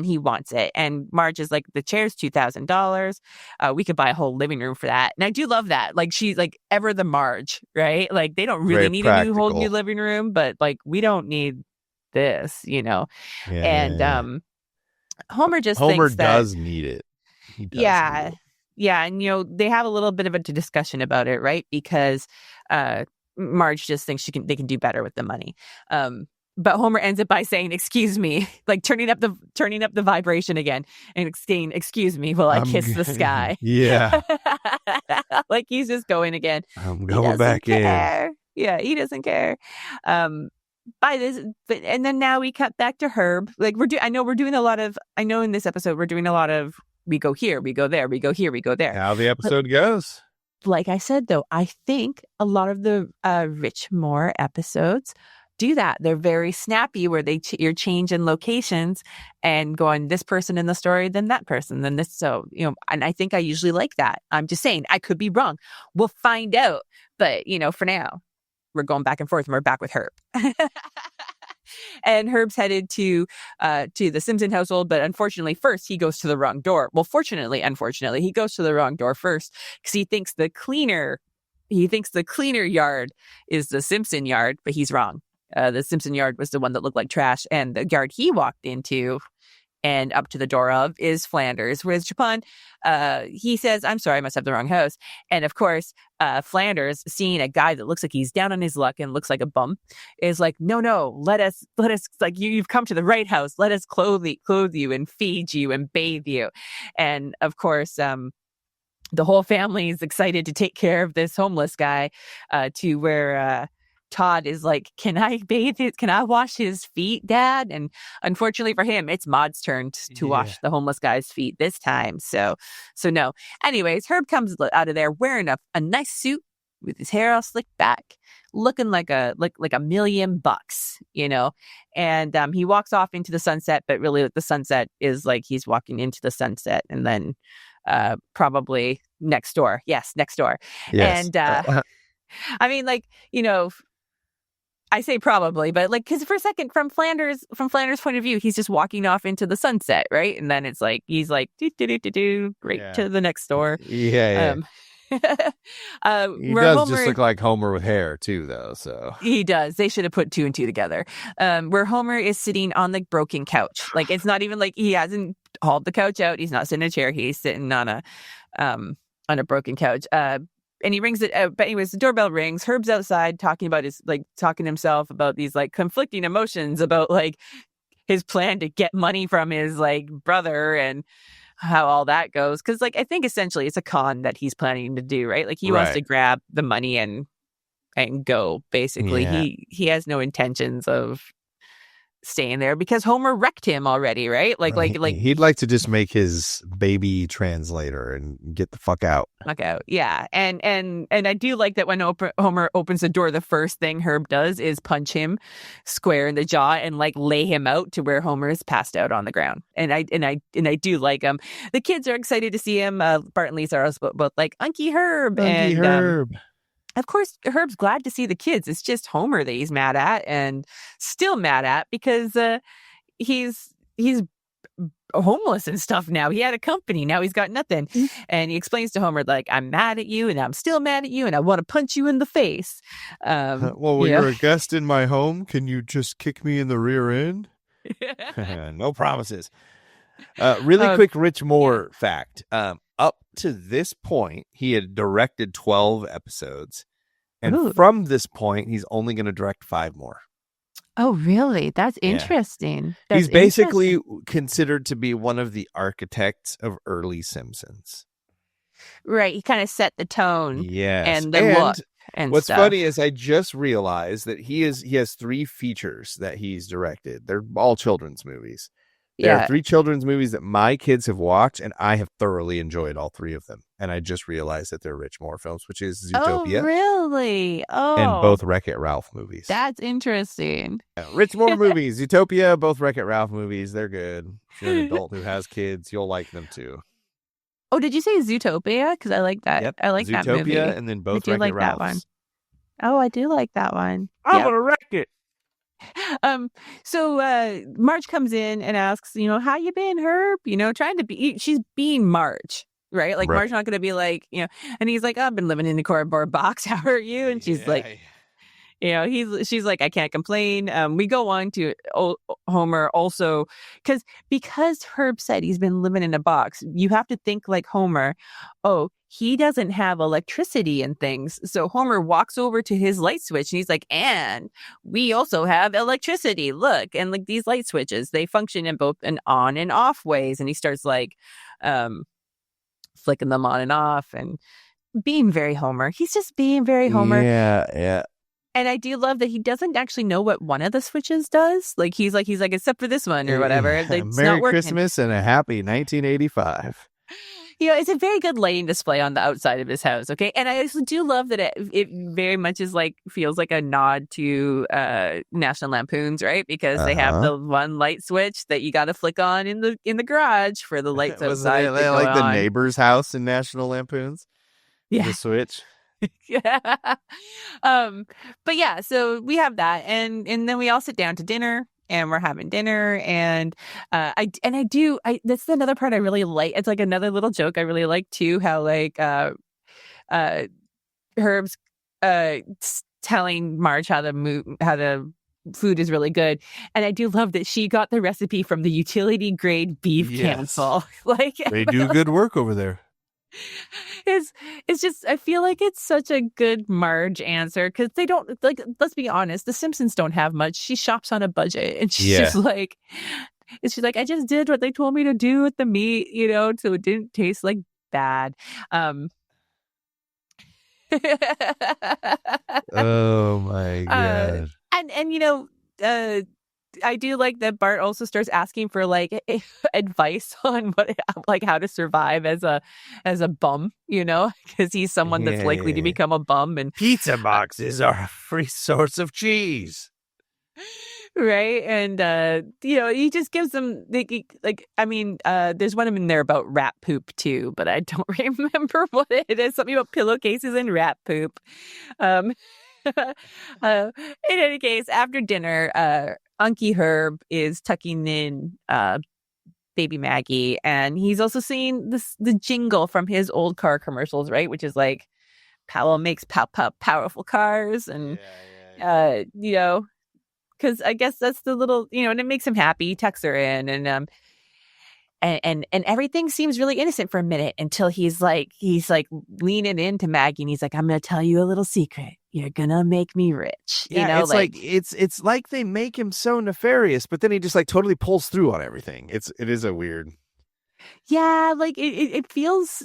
Speaker 1: he wants it. And Marge is like, the chair's $2,000. We could buy a whole living room for that. And I do love that. Like, she's like ever the Marge, right? Like, they don't really need a whole new living room, but like, we don't need this,
Speaker 2: Yeah.
Speaker 1: And Homer thinks that
Speaker 2: does need it. He does.
Speaker 1: Yeah.
Speaker 2: Need it.
Speaker 1: Yeah. And they have a little bit of a discussion about it, right? Because Marge just thinks they can do better with the money. But Homer ends it by saying, "Excuse me," like turning up the vibration again, and saying, "Excuse me," while I kiss the sky.
Speaker 2: Yeah.
Speaker 1: Like he's just going again.
Speaker 2: I'm going back in.
Speaker 1: Yeah, he doesn't care. By this, and then now we cut back to Herb. Like I know in this episode we're doing a lot of, we go here, we go there, we go here, we go there.
Speaker 2: How the episode goes.
Speaker 1: Like I said, though, I think a lot of the Rich Moore episodes do that. They're very snappy, where you're changing locations and going this person in the story, then that person, then this. So, and I think I usually like that. I'm just saying, I could be wrong. We'll find out. But, for now. we're going back and forth, and we're back with Herb. And Herb's headed to the Simpson household, but unfortunately, first he goes to the wrong door. Well, unfortunately, he goes to the wrong door first because he thinks the cleaner yard is the Simpson yard, but he's wrong. The Simpson yard was the one that looked like trash, and the yard he walked into and up to the door of is Flanders. Whereas Japan, he says, "I'm sorry, I must have the wrong house." And of course, Flanders, seeing a guy that looks like he's down on his luck and looks like a bum, is like, "No, let us like you've come to the right house. Let us clothe you and feed you and bathe you." And of course, the whole family is excited to take care of this homeless guy, to where Todd is like, "Can I bathe it? Can I wash his feet, Dad?" And unfortunately for him, it's Maud's turn to wash the homeless guy's feet this time. So no. Anyways, Herb comes out of there wearing a nice suit with his hair all slicked back, looking like a $1,000,000, you know. And he walks off into the sunset, but really the sunset is like he's walking into the sunset, and then probably next door. Yes, next door.
Speaker 2: Yes.
Speaker 1: And I mean, like, you know, I say probably, but like, because for a second, from Flanders' point of view, he's just walking off into the sunset, right? And then it's like he's like right to the next door.
Speaker 2: Yeah. He does just look like Homer with hair too, though. So
Speaker 1: he does. They should have put 2 and 2 together. Where Homer is sitting on the broken couch, like it's not even like he hasn't hauled the couch out. He's not sitting in a chair. He's sitting on a broken couch. And he rings it. But anyways, the doorbell rings. Herb's outside talking to himself about these like conflicting emotions about like his plan to get money from his like brother and how all that goes. Because like I think essentially it's a con that he's planning to do, right? Like he wants to grab the money and go. Basically, he has no intentions of staying there because Homer wrecked him already, right? Like
Speaker 2: he'd like to just make his baby translator and get the fuck out.
Speaker 1: Yeah. And I do like that when Homer opens the door, the first thing Herb does is punch him square in the jaw and like lay him out to where Homer is passed out on the ground. And I do like him. The kids are excited to see him. Bart and Lisa are both like Unky Herb. Of course, Herb's glad to see the kids. It's just Homer that he's mad at and still mad at because he's homeless and stuff now. He had a company. Now he's got nothing. And he explains to Homer, like, "I'm mad at you and I'm still mad at you and I want to punch you in the face."
Speaker 6: Well, you're a guest in my home. Can you just kick me in the rear end?
Speaker 2: No promises. Really quick Rich Moore fact. Up to this point, he had directed 12 episodes. And from this point, he's only going to direct 5 more.
Speaker 1: Oh, really? That's interesting.
Speaker 2: He's basically considered to be one of the architects of early Simpsons.
Speaker 1: Right. He kind of set the tone.
Speaker 2: Yes.
Speaker 1: And the look. And
Speaker 2: what's
Speaker 1: stuff.
Speaker 2: funny is I just realized that he has 3 features that he's directed. They're all children's movies. There are 3 children's movies that my kids have watched, and I have thoroughly enjoyed all 3 of them. And I just realized that they're Rich Moore films, which is Zootopia.
Speaker 1: Oh, really? Oh.
Speaker 2: And both Wreck-It Ralph movies.
Speaker 1: That's interesting.
Speaker 2: Yeah, Rich Moore movies, Zootopia, both Wreck-It Ralph movies. They're good. If you're an adult who has kids, you'll like them too.
Speaker 1: Oh, did you say Zootopia? Because I like that.
Speaker 2: Yep.
Speaker 1: I like that movie.
Speaker 2: Zootopia and then both Wreck-It Ralphs.
Speaker 1: That one. Oh, I do like that one.
Speaker 2: I'm going to wreck it.
Speaker 1: So Marge comes in and asks, "How you been, Herb?" She's being Marge, right? Like Marge's not going to be like, and he's like, "I've been living in the cardboard box. How are you?" And she's like, she's like, "I can't complain." We go on to Homer also because Herb said he's been living in a box. You have to think like Homer. Oh, he doesn't have electricity and things. So Homer walks over to his light switch and he's like, "And we also have electricity. Look." And like these light switches, they function in both an on and off ways. And he starts like flicking them on and off and being very Homer. He's just being very Homer.
Speaker 2: Yeah.
Speaker 1: And I do love that he doesn't actually know what one of the switches does. Like he's like, except for this one or whatever. It's
Speaker 2: Merry
Speaker 1: not working.
Speaker 2: Christmas and a happy 1985.
Speaker 1: It's a very good lighting display on the outside of his house. Okay. And I also do love that it very much is like, feels like a nod to National Lampoons, right? Because they have the one light switch that you got to flick on in the garage for the lights outside.
Speaker 2: They like the neighbor's house in National Lampoons?
Speaker 1: Yeah.
Speaker 2: The switch?
Speaker 1: Yeah. But yeah, so we have that, and then we all sit down to dinner, and we're having dinner, and I that's another part I really like. It's like another little joke I really like too, how like Herb's telling Marge how the food is really good, and I do love that she got the recipe from the utility grade beef cancel. Like,
Speaker 6: they do good work over there.
Speaker 1: It's just, I feel like it's such a good Marge answer, because they don't, like, let's be honest, the Simpsons don't have much. She shops on a budget, and she's just like, I just did what they told me to do with the meat, so it didn't taste like bad.
Speaker 6: Oh my god.
Speaker 1: And I do like that Bart also starts asking for like advice on how to survive as a bum, because he's someone that's likely to become a bum, and
Speaker 2: pizza boxes are a free source of cheese.
Speaker 1: Right. And, he just gives them there's one in there about rat poop too, but I don't remember what it is. Something about pillowcases and rat poop. In any case, after dinner, Unky Herb is tucking in baby Maggie, and he's also seeing the jingle from his old car commercials, right? Which is like, Powell makes powerful cars, and because I guess that's the little, and it makes him happy. He tucks her in, and everything seems really innocent for a minute, until he's like leaning into Maggie, and he's like, I'm gonna tell you a little secret. You're gonna make me rich.
Speaker 2: Yeah, it's like they make him so nefarious, but then he just like totally pulls through on everything. It is a weird.
Speaker 1: Yeah, like it feels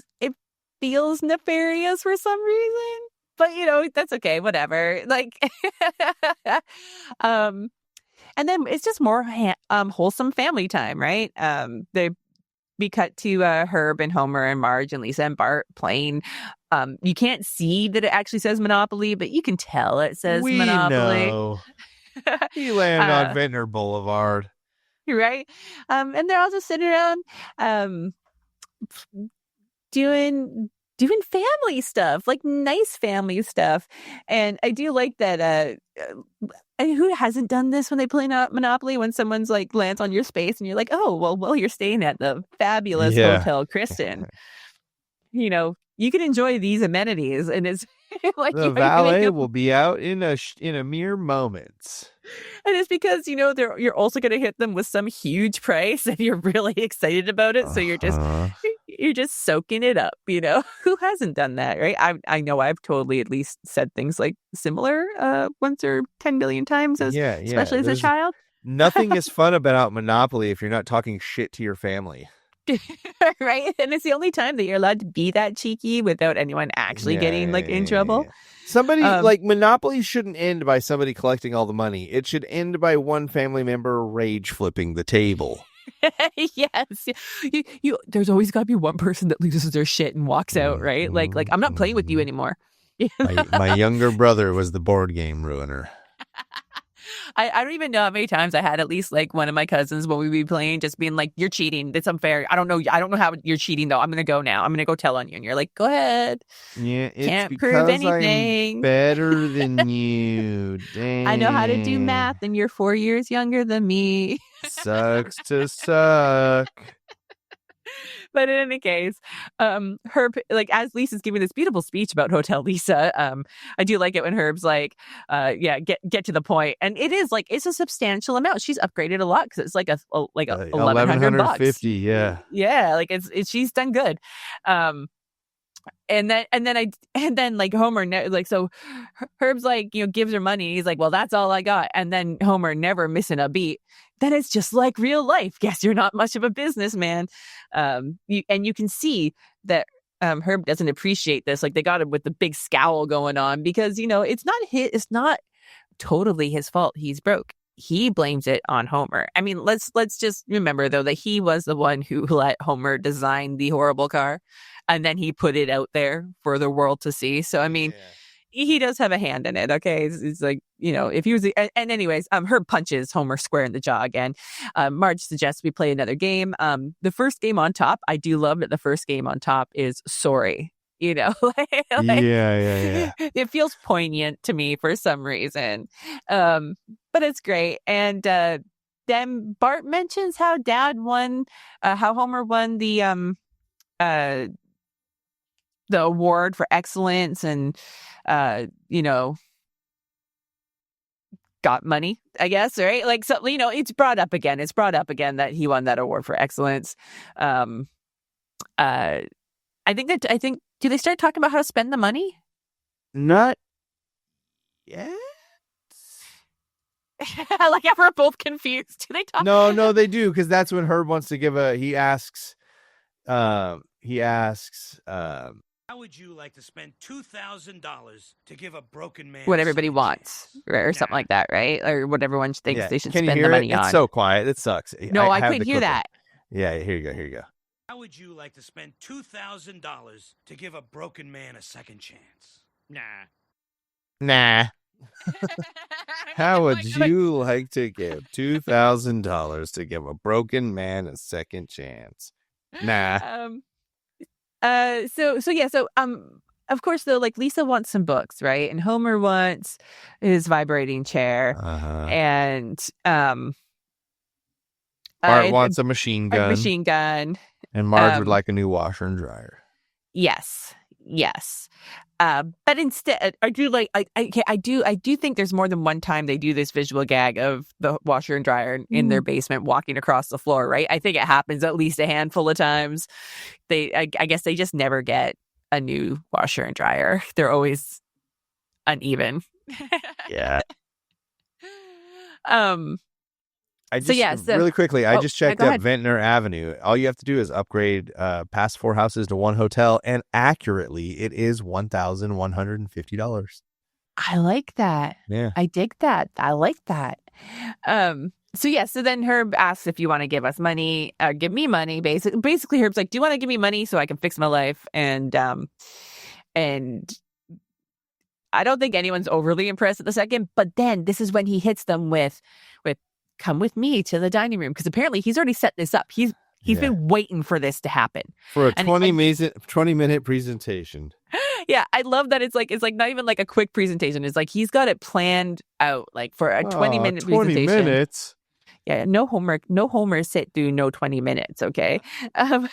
Speaker 1: nefarious for some reason, but that's okay, whatever. Like, and then it's just more wholesome family time, right? We cut to Herb and Homer and Marge and Lisa and Bart playing. You can't see that it actually says Monopoly, but you can tell it says Monopoly.
Speaker 6: Know. He landed on Ventnor Boulevard.
Speaker 1: Right? And they're all just sitting around doing family stuff, like nice family stuff. And I do like that who hasn't done this when they play Monopoly, when someone's like lands on your space and you're like, oh, well, you're staying at the fabulous Hotel Kristen. You can enjoy these amenities, and it's like
Speaker 6: the valet will be out in a mere moments.
Speaker 1: And it's because, you're also going to hit them with some huge price, and you're really excited about it. So you're just soaking it up, Who hasn't done that, right? I know I've totally at least said things like similar once or 10 million times, especially as a child.
Speaker 2: Nothing is fun about Monopoly if you're not talking shit to your family.
Speaker 1: Right? And it's the only time that you're allowed to be that cheeky without anyone actually getting in trouble.
Speaker 2: Somebody Monopoly shouldn't end by somebody collecting all the money. It should end by one family member rage flipping the table.
Speaker 1: Yes. There's always got to be one person that loses their shit and walks out, right? Like I'm not playing with you anymore.
Speaker 2: my younger brother was the board game ruiner.
Speaker 1: I don't even know how many times I had at least like one of my cousins when we'd be playing just being like, you're cheating. That's unfair. I don't know how you're cheating though. I'm going to go now. I'm going to go tell on you. And you're like, go ahead.
Speaker 2: Yeah. It's
Speaker 1: Can't
Speaker 2: because
Speaker 1: prove anything.
Speaker 2: I'm better than you. Dang.
Speaker 1: I know how to do math and you're 4 years younger than me.
Speaker 2: Sucks to suck.
Speaker 1: But in any case, Herb, like as Lisa's giving this beautiful speech about Hotel Lisa, I do like it when Herb's like, get to the point, and it is like it's a substantial amount. She's upgraded a lot because it's like $1,150. Yeah, like it's she's done good. And then like Homer so Herb's like gives her money. He's like, well, that's all I got. And then Homer never missing a beat. Then it's just like real life. Guess you're not much of a businessman. You can see that Herb doesn't appreciate this. Like they got him with the big scowl going on because it's not totally his fault. He's broke. He blames it on Homer. I mean, let's just remember though that he was the one who let Homer design the horrible car, and then he put it out there for the world to see. So I mean, he does have a hand in it. Okay, it's like if he was. And anyways, Herb punches Homer square in the jaw again. Marge suggests we play another game. The first game on top, I do love that the first game on top is Sorry.
Speaker 2: Yeah.
Speaker 1: It feels poignant to me for some reason. But it's great. And then Bart mentions how how Homer won the award for excellence and, got money, I guess, right? Like, so, it's brought up again. It's brought up again that he won that award for excellence. I think, do they start talking about how to spend the money?
Speaker 2: Not yet.
Speaker 1: Like, we're both confused. Do they talk?
Speaker 2: No, they do, because that's when Herb wants to give he asks,
Speaker 3: How would you like to spend $2,000 to give a broken man
Speaker 1: what
Speaker 3: a
Speaker 1: everybody
Speaker 3: second
Speaker 1: wants,
Speaker 3: chance?
Speaker 1: or something like that, right? Or what everyone thinks they should
Speaker 2: Can
Speaker 1: spend
Speaker 2: you hear
Speaker 1: the money
Speaker 2: it?
Speaker 1: on.
Speaker 2: It's so quiet. It sucks.
Speaker 1: No, I
Speaker 2: have
Speaker 1: couldn't
Speaker 2: the
Speaker 1: hear
Speaker 2: clip
Speaker 1: that.
Speaker 2: Yeah, here you go.
Speaker 3: How would you like to spend $2,000 to give a broken man a second chance?
Speaker 2: Nah. How would you like to give $2,000 to give a broken man a second chance? Nah.
Speaker 1: Of course, though, like, Lisa wants some books, right? And Homer wants his vibrating chair, and
Speaker 2: Bart wants a machine gun. And Marge would like a new washer and dryer.
Speaker 1: Yes. But instead, I do think there's more than one time they do this visual gag of the washer and dryer in their basement walking across the floor, right? I think it happens at least a handful of times. I guess they just never get a new washer and dryer. They're always uneven.
Speaker 2: Yeah.
Speaker 1: So
Speaker 2: really quickly, I just checked
Speaker 1: go
Speaker 2: out
Speaker 1: ahead.
Speaker 2: Ventnor Avenue. All you have to do is upgrade past 4 houses to one hotel, and accurately, it is $1,150.
Speaker 1: I like that.
Speaker 2: Yeah.
Speaker 1: I dig that. I like that. So then Herb asks if you want to give us money, give me money. Basically, Herb's like, do you want to give me money so I can fix my life? And I don't think anyone's overly impressed at the second. But then this is when he hits them with come with me to the dining room, because apparently he's already set this up. He's been waiting for this to happen
Speaker 2: For a 20-minute presentation.
Speaker 1: Yeah, I love that it's like not even like a quick presentation. It's like he's got it planned out, like, for a 20-minute
Speaker 2: 20
Speaker 1: presentation.
Speaker 2: minutes.
Speaker 1: Yeah, no homework. No Homer sit through no 20 minutes. Okay. And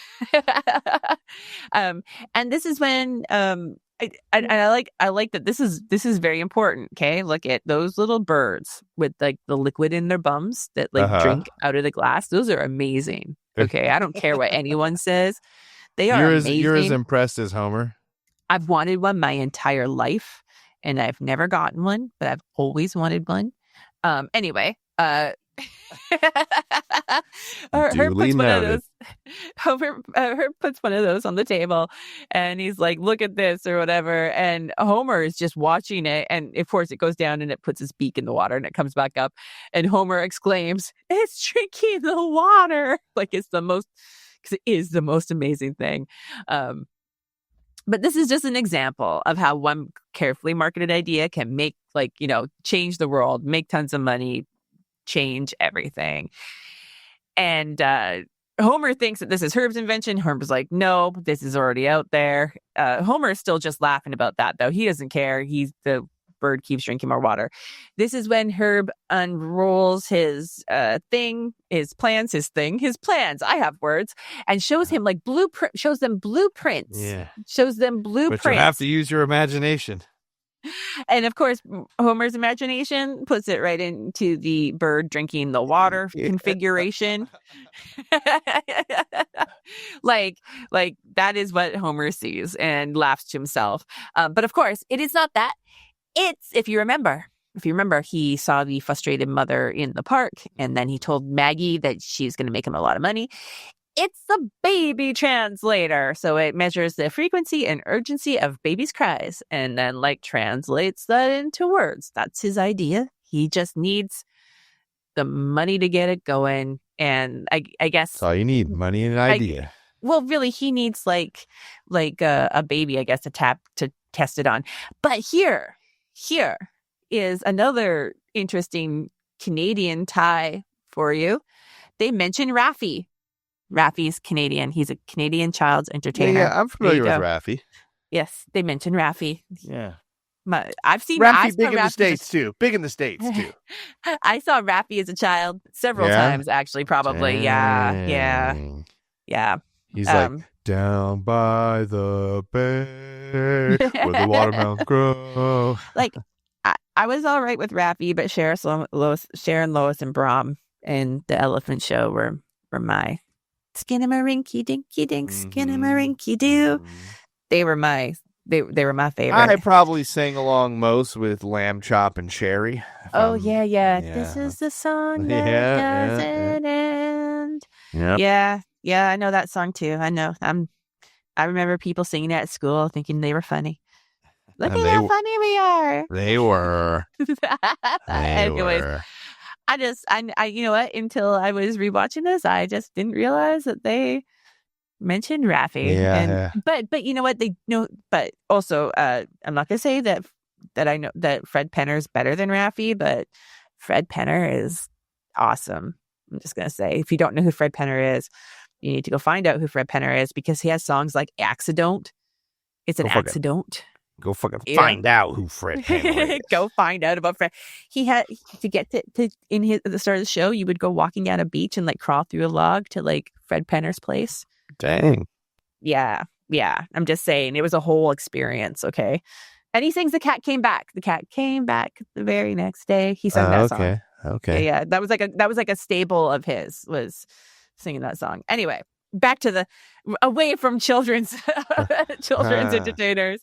Speaker 1: this is when I like that this is very important. Okay, look at those little birds with like the liquid in their bums that like drink out of the glass. Those are amazing. Okay, I don't care what anyone says. They are amazing.
Speaker 2: You're as impressed as Homer.
Speaker 1: I've wanted one my entire life, and I've never gotten one, but I've always wanted one. Anyway, Herb puts one of those on the table, and he's like, look at this or whatever, and Homer is just watching it, and of course it goes down and it puts his beak in the water and it comes back up, and Homer exclaims, it's drinking the water, like because it is the most amazing thing. But this is just an example of how one carefully marketed idea can make, like, change the world, make tons of money, change everything. And Homer thinks that this is Herb's invention. Herb's like, no, this is already out there. Homer is still just laughing about that, though. He doesn't care. The bird keeps drinking more water. This is when Herb unrolls his plans. I have words, and shows him like blueprints.
Speaker 2: Yeah.
Speaker 1: Shows them blueprints.
Speaker 2: But you have to use your imagination.
Speaker 1: And of course, Homer's imagination puts it right into the bird drinking the water configuration. like that is what Homer sees and laughs to himself. But of course, it is not that. It's, if you remember, he saw the frustrated mother in the park, and then he told Maggie that she's going to make him a lot of money. It's a baby translator. So it measures the frequency and urgency of babies' cries and then translates that into words. That's his idea. He just needs the money to get it going. And I guess
Speaker 2: that's all you need, money and an idea.
Speaker 1: Really, he needs like a baby, I guess, to test it on. But here is another interesting Canadian tie for you. They mention Raffi. Raffi's Canadian. He's a Canadian child's entertainer.
Speaker 2: Yeah, I'm familiar with Raffi.
Speaker 1: they mentioned Raffi.
Speaker 2: Yeah.
Speaker 1: I've seen
Speaker 2: Raffi big in the States too. Big in the States too.
Speaker 1: I saw Raffi as a child several times, actually, probably.
Speaker 2: Dang.
Speaker 1: Yeah.
Speaker 6: He's like, down by the bay where the watermelons grow.
Speaker 1: Like, I was all right with Raffi, but Sharon, Lois, and Brom and the Elephant Show were my skinnamarink dinky dink, skinnamarink doo. They were my favorite.
Speaker 2: I probably sang along most with Lamb Chop and Cherry.
Speaker 1: Yeah. This is the song that doesn't end.
Speaker 2: Yep.
Speaker 1: Yeah, I know that song too. I know. I remember people singing it at school, thinking they were funny. Look at how funny we are.
Speaker 2: They were.
Speaker 1: Anyways, I you know what? Until I was rewatching this, I just didn't realize that they mentioned Raffi.
Speaker 2: Yeah.
Speaker 1: But you know what? They know. But also, I'm not gonna say that I know that Fred Penner is better than Raffi, but Fred Penner is awesome. I'm just gonna say, if you don't know who Fred Penner is, you need to go find out who Fred Penner is, because he has songs like "Accident." It's an accident.
Speaker 2: Go fucking find out who Fred Penner is.
Speaker 1: Go find out about Fred. He had to get to at the start of the show. You would go walking down a beach and like crawl through a log to like Fred Penner's place.
Speaker 2: Dang.
Speaker 1: Yeah. I'm just saying, it was a whole experience. Okay. And he sings "The Cat Came Back." The cat came back the very next day. He sang that song.
Speaker 2: Okay.
Speaker 1: Yeah. That was like a staple of his, was singing that song. Anyway, back to away from children's entertainers.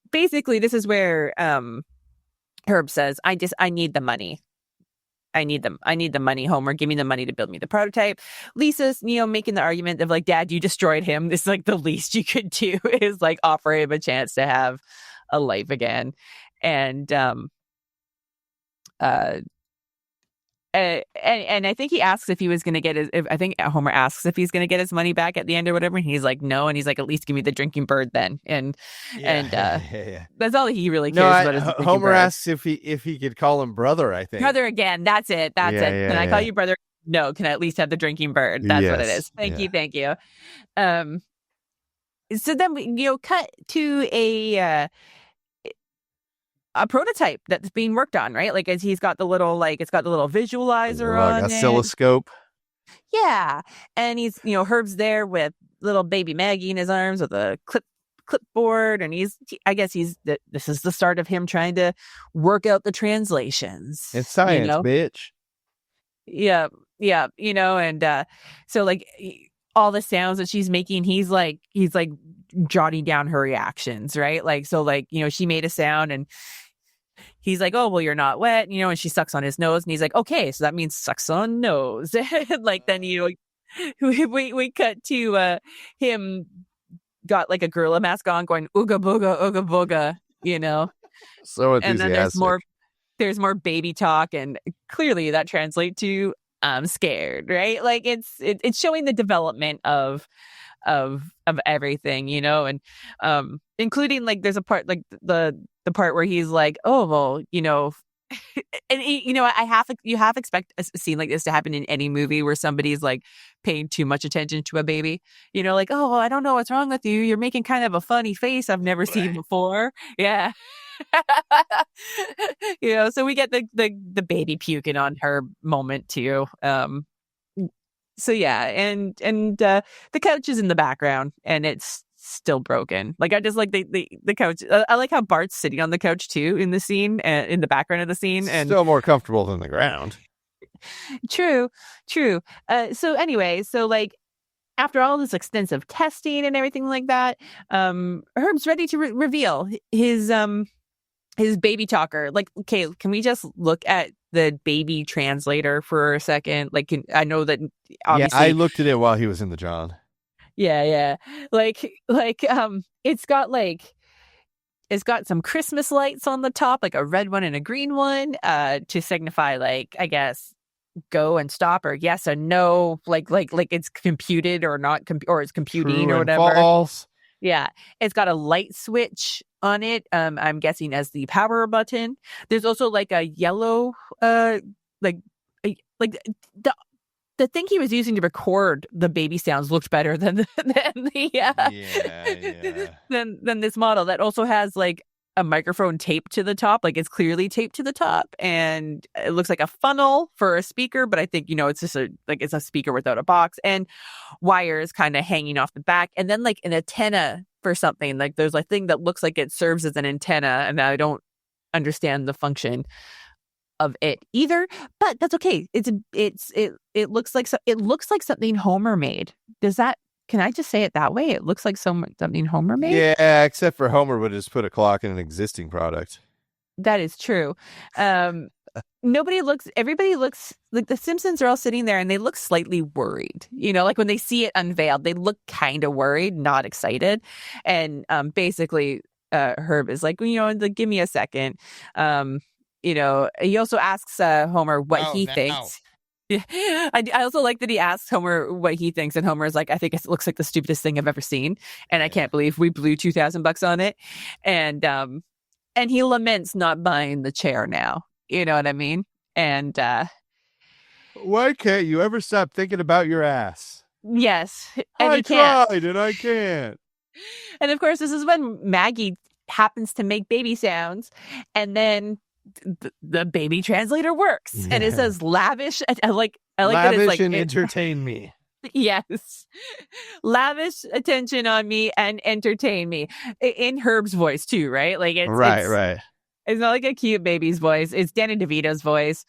Speaker 1: Basically, this is where Herb says, I need the money. I need the money, Homer. Give me the money to build me the prototype. Lisa's, making the argument of like, Dad, you destroyed him. This is like the least you could do is like offer him a chance to have a life again. And and I think he asks if he was going to get I think Homer asks if he's going to get his money back at the end or whatever. And he's like, no. And he's like, at least give me the drinking bird then. And that's all he really cares about. Is
Speaker 2: Homer asks if he could call him brother, I think.
Speaker 1: Brother again. That's it. That's it. Can I call you brother? No. Can I at least have the drinking bird? That's what it is. Thank you. Thank you. So then we, cut to a prototype that's being worked on, right? Like, as he's got the little, it's got the little visualizer on
Speaker 2: oscilloscope.
Speaker 1: Yeah. And he's, Herb's there with little baby Maggie in his arms with a clipboard. And this is the start of him trying to work out the translations.
Speaker 2: It's science, bitch.
Speaker 1: Yeah. And so like all the sounds that she's making, he's like jotting down her reactions, right? Like, so like, she made a sound and he's like, oh, well, you're not wet, and she sucks on his nose, and he's like, okay, so that means sucks on nose. Like, then, we cut to him got like a gorilla mask on going, ooga booga,
Speaker 2: So enthusiastic.
Speaker 1: And then there's more baby talk, and clearly that translates to I'm scared, right? Like, it's showing the development of everything, and including like there's a part like the part where he's like, oh well, and you have expect a scene like this to happen in any movie where somebody's like paying too much attention to a baby, like, oh well, I don't know what's wrong with you, you're making kind of a funny face I've never seen before. Yeah. So we get the baby puking on her moment too. So yeah, and the couch is in the background and it's still broken. Like, I just like the couch. I like how Bart's sitting on the couch too in the scene, in the background of the scene, and
Speaker 2: still more comfortable than the ground.
Speaker 1: True. So anyway, so like after all this extensive testing and everything like that, Herb's ready to reveal his baby talker. Like, okay, can we just look at the baby translator for a second? Like, I know that obviously.
Speaker 2: Yeah, I looked at it while he was in the John.
Speaker 1: Yeah. Like, it's got some Christmas lights on the top, like a red one and a green one, to signify, like, I guess, go and stop, or yes and no, like it's computed or not, or it's computing.
Speaker 2: True
Speaker 1: or whatever.
Speaker 2: False.
Speaker 1: Yeah, it's got a light switch on it. I'm guessing as the power button. There's also like a yellow, the thing he was using to record the baby sounds looked better than than this model that also has like a microphone taped to the top, like it's clearly taped to the top, and it looks like a funnel for a speaker, but I think it's just it's a speaker without a box, and wires kind of hanging off the back, and then like an antenna for something. Like there's a thing that looks like it serves as an antenna, and I don't understand the function of it either, but that's okay. It looks like something Homer made. Can I just say it that way? It looks like something Homer made.
Speaker 2: Yeah, except for Homer would just put a clock in an existing product.
Speaker 1: That is true. Everybody looks like the Simpsons are all sitting there and they look slightly worried. Like when they see it unveiled, they look kind of worried, not excited. And basically, Herb is like, give me a second. He also asks Homer what he thinks. Yeah. I also like that he asks Homer what he thinks, and Homer is like, I think it looks like the stupidest thing I've ever seen, and I can't believe we blew $2,000 on it. And he laments not buying the chair now. You know what I mean? And
Speaker 2: why can't you ever stop thinking about your ass?
Speaker 1: Yes, and
Speaker 2: I tried and I can't.
Speaker 1: And of course, this is when Maggie happens to make baby sounds, and then the baby translator works, and it says lavish. I like
Speaker 2: lavish
Speaker 1: that it's like
Speaker 2: and entertain me.
Speaker 1: Yes, lavish attention on me and entertain me in Herb's voice too, right? Like it's
Speaker 2: right.
Speaker 1: It's not like a cute baby's voice. It's Danny DeVito's voice.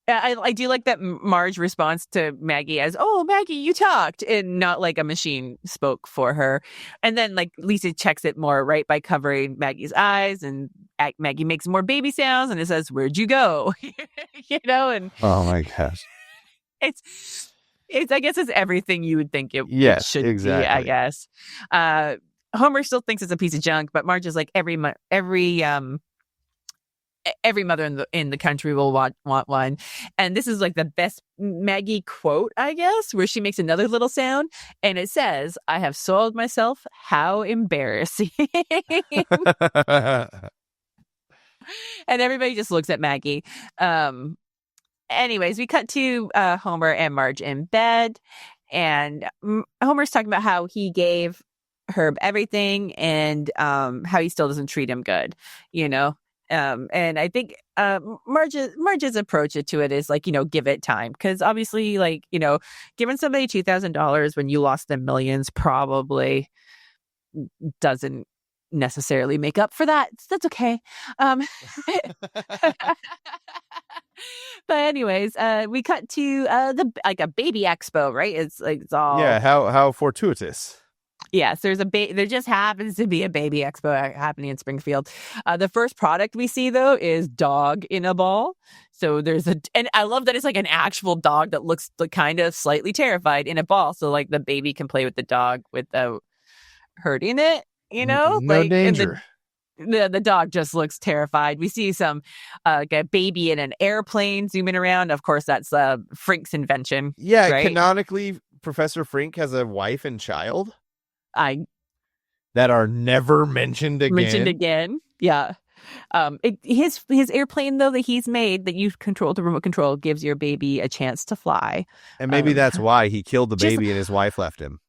Speaker 1: I do like that Marge responds to Maggie as, "Oh, Maggie, you talked," and not like a machine spoke for her. And then like Lisa checks it more, right, by covering Maggie's eyes, and Maggie makes more baby sounds, and it says, "Where'd you go?" And
Speaker 2: oh my gosh,
Speaker 1: it's I guess it's everything you would think it should
Speaker 2: exactly.
Speaker 1: be. I guess Homer still thinks it's a piece of junk, but Marge is like every mother in the country will want one. And this is like the best Maggie quote, I guess, where she makes another little sound, and it says, "I have soiled myself. How embarrassing." And everybody just looks at Maggie. Anyways, we cut to Homer and Marge in bed, and Homer's talking about how he gave Herb everything, and how he still doesn't treat him good, and I think Marge's approach to it is like, give it time, because obviously, like, giving somebody $2,000 when you lost them millions probably doesn't necessarily make up for that. So that's okay. But anyways, we cut to a baby expo, right? It's all
Speaker 2: how fortuitous.
Speaker 1: Yes, there just happens to be a baby expo happening in Springfield. The first product we see, though, is dog in a ball. So and I love that it's like an actual dog that looks kind of slightly terrified in a ball. So like the baby can play with the dog without hurting it,
Speaker 2: No
Speaker 1: like,
Speaker 2: danger.
Speaker 1: The dog just looks terrified. We see some a baby in an airplane zooming around. Of course, that's Frink's invention.
Speaker 2: Yeah,
Speaker 1: right? Canonically,
Speaker 2: Professor Frink has a wife and child
Speaker 1: that
Speaker 2: are never mentioned
Speaker 1: again. Yeah. His airplane, though, that he's made, that you control the remote control, gives your baby a chance to fly.
Speaker 2: And maybe that's why he killed the baby and his wife left him.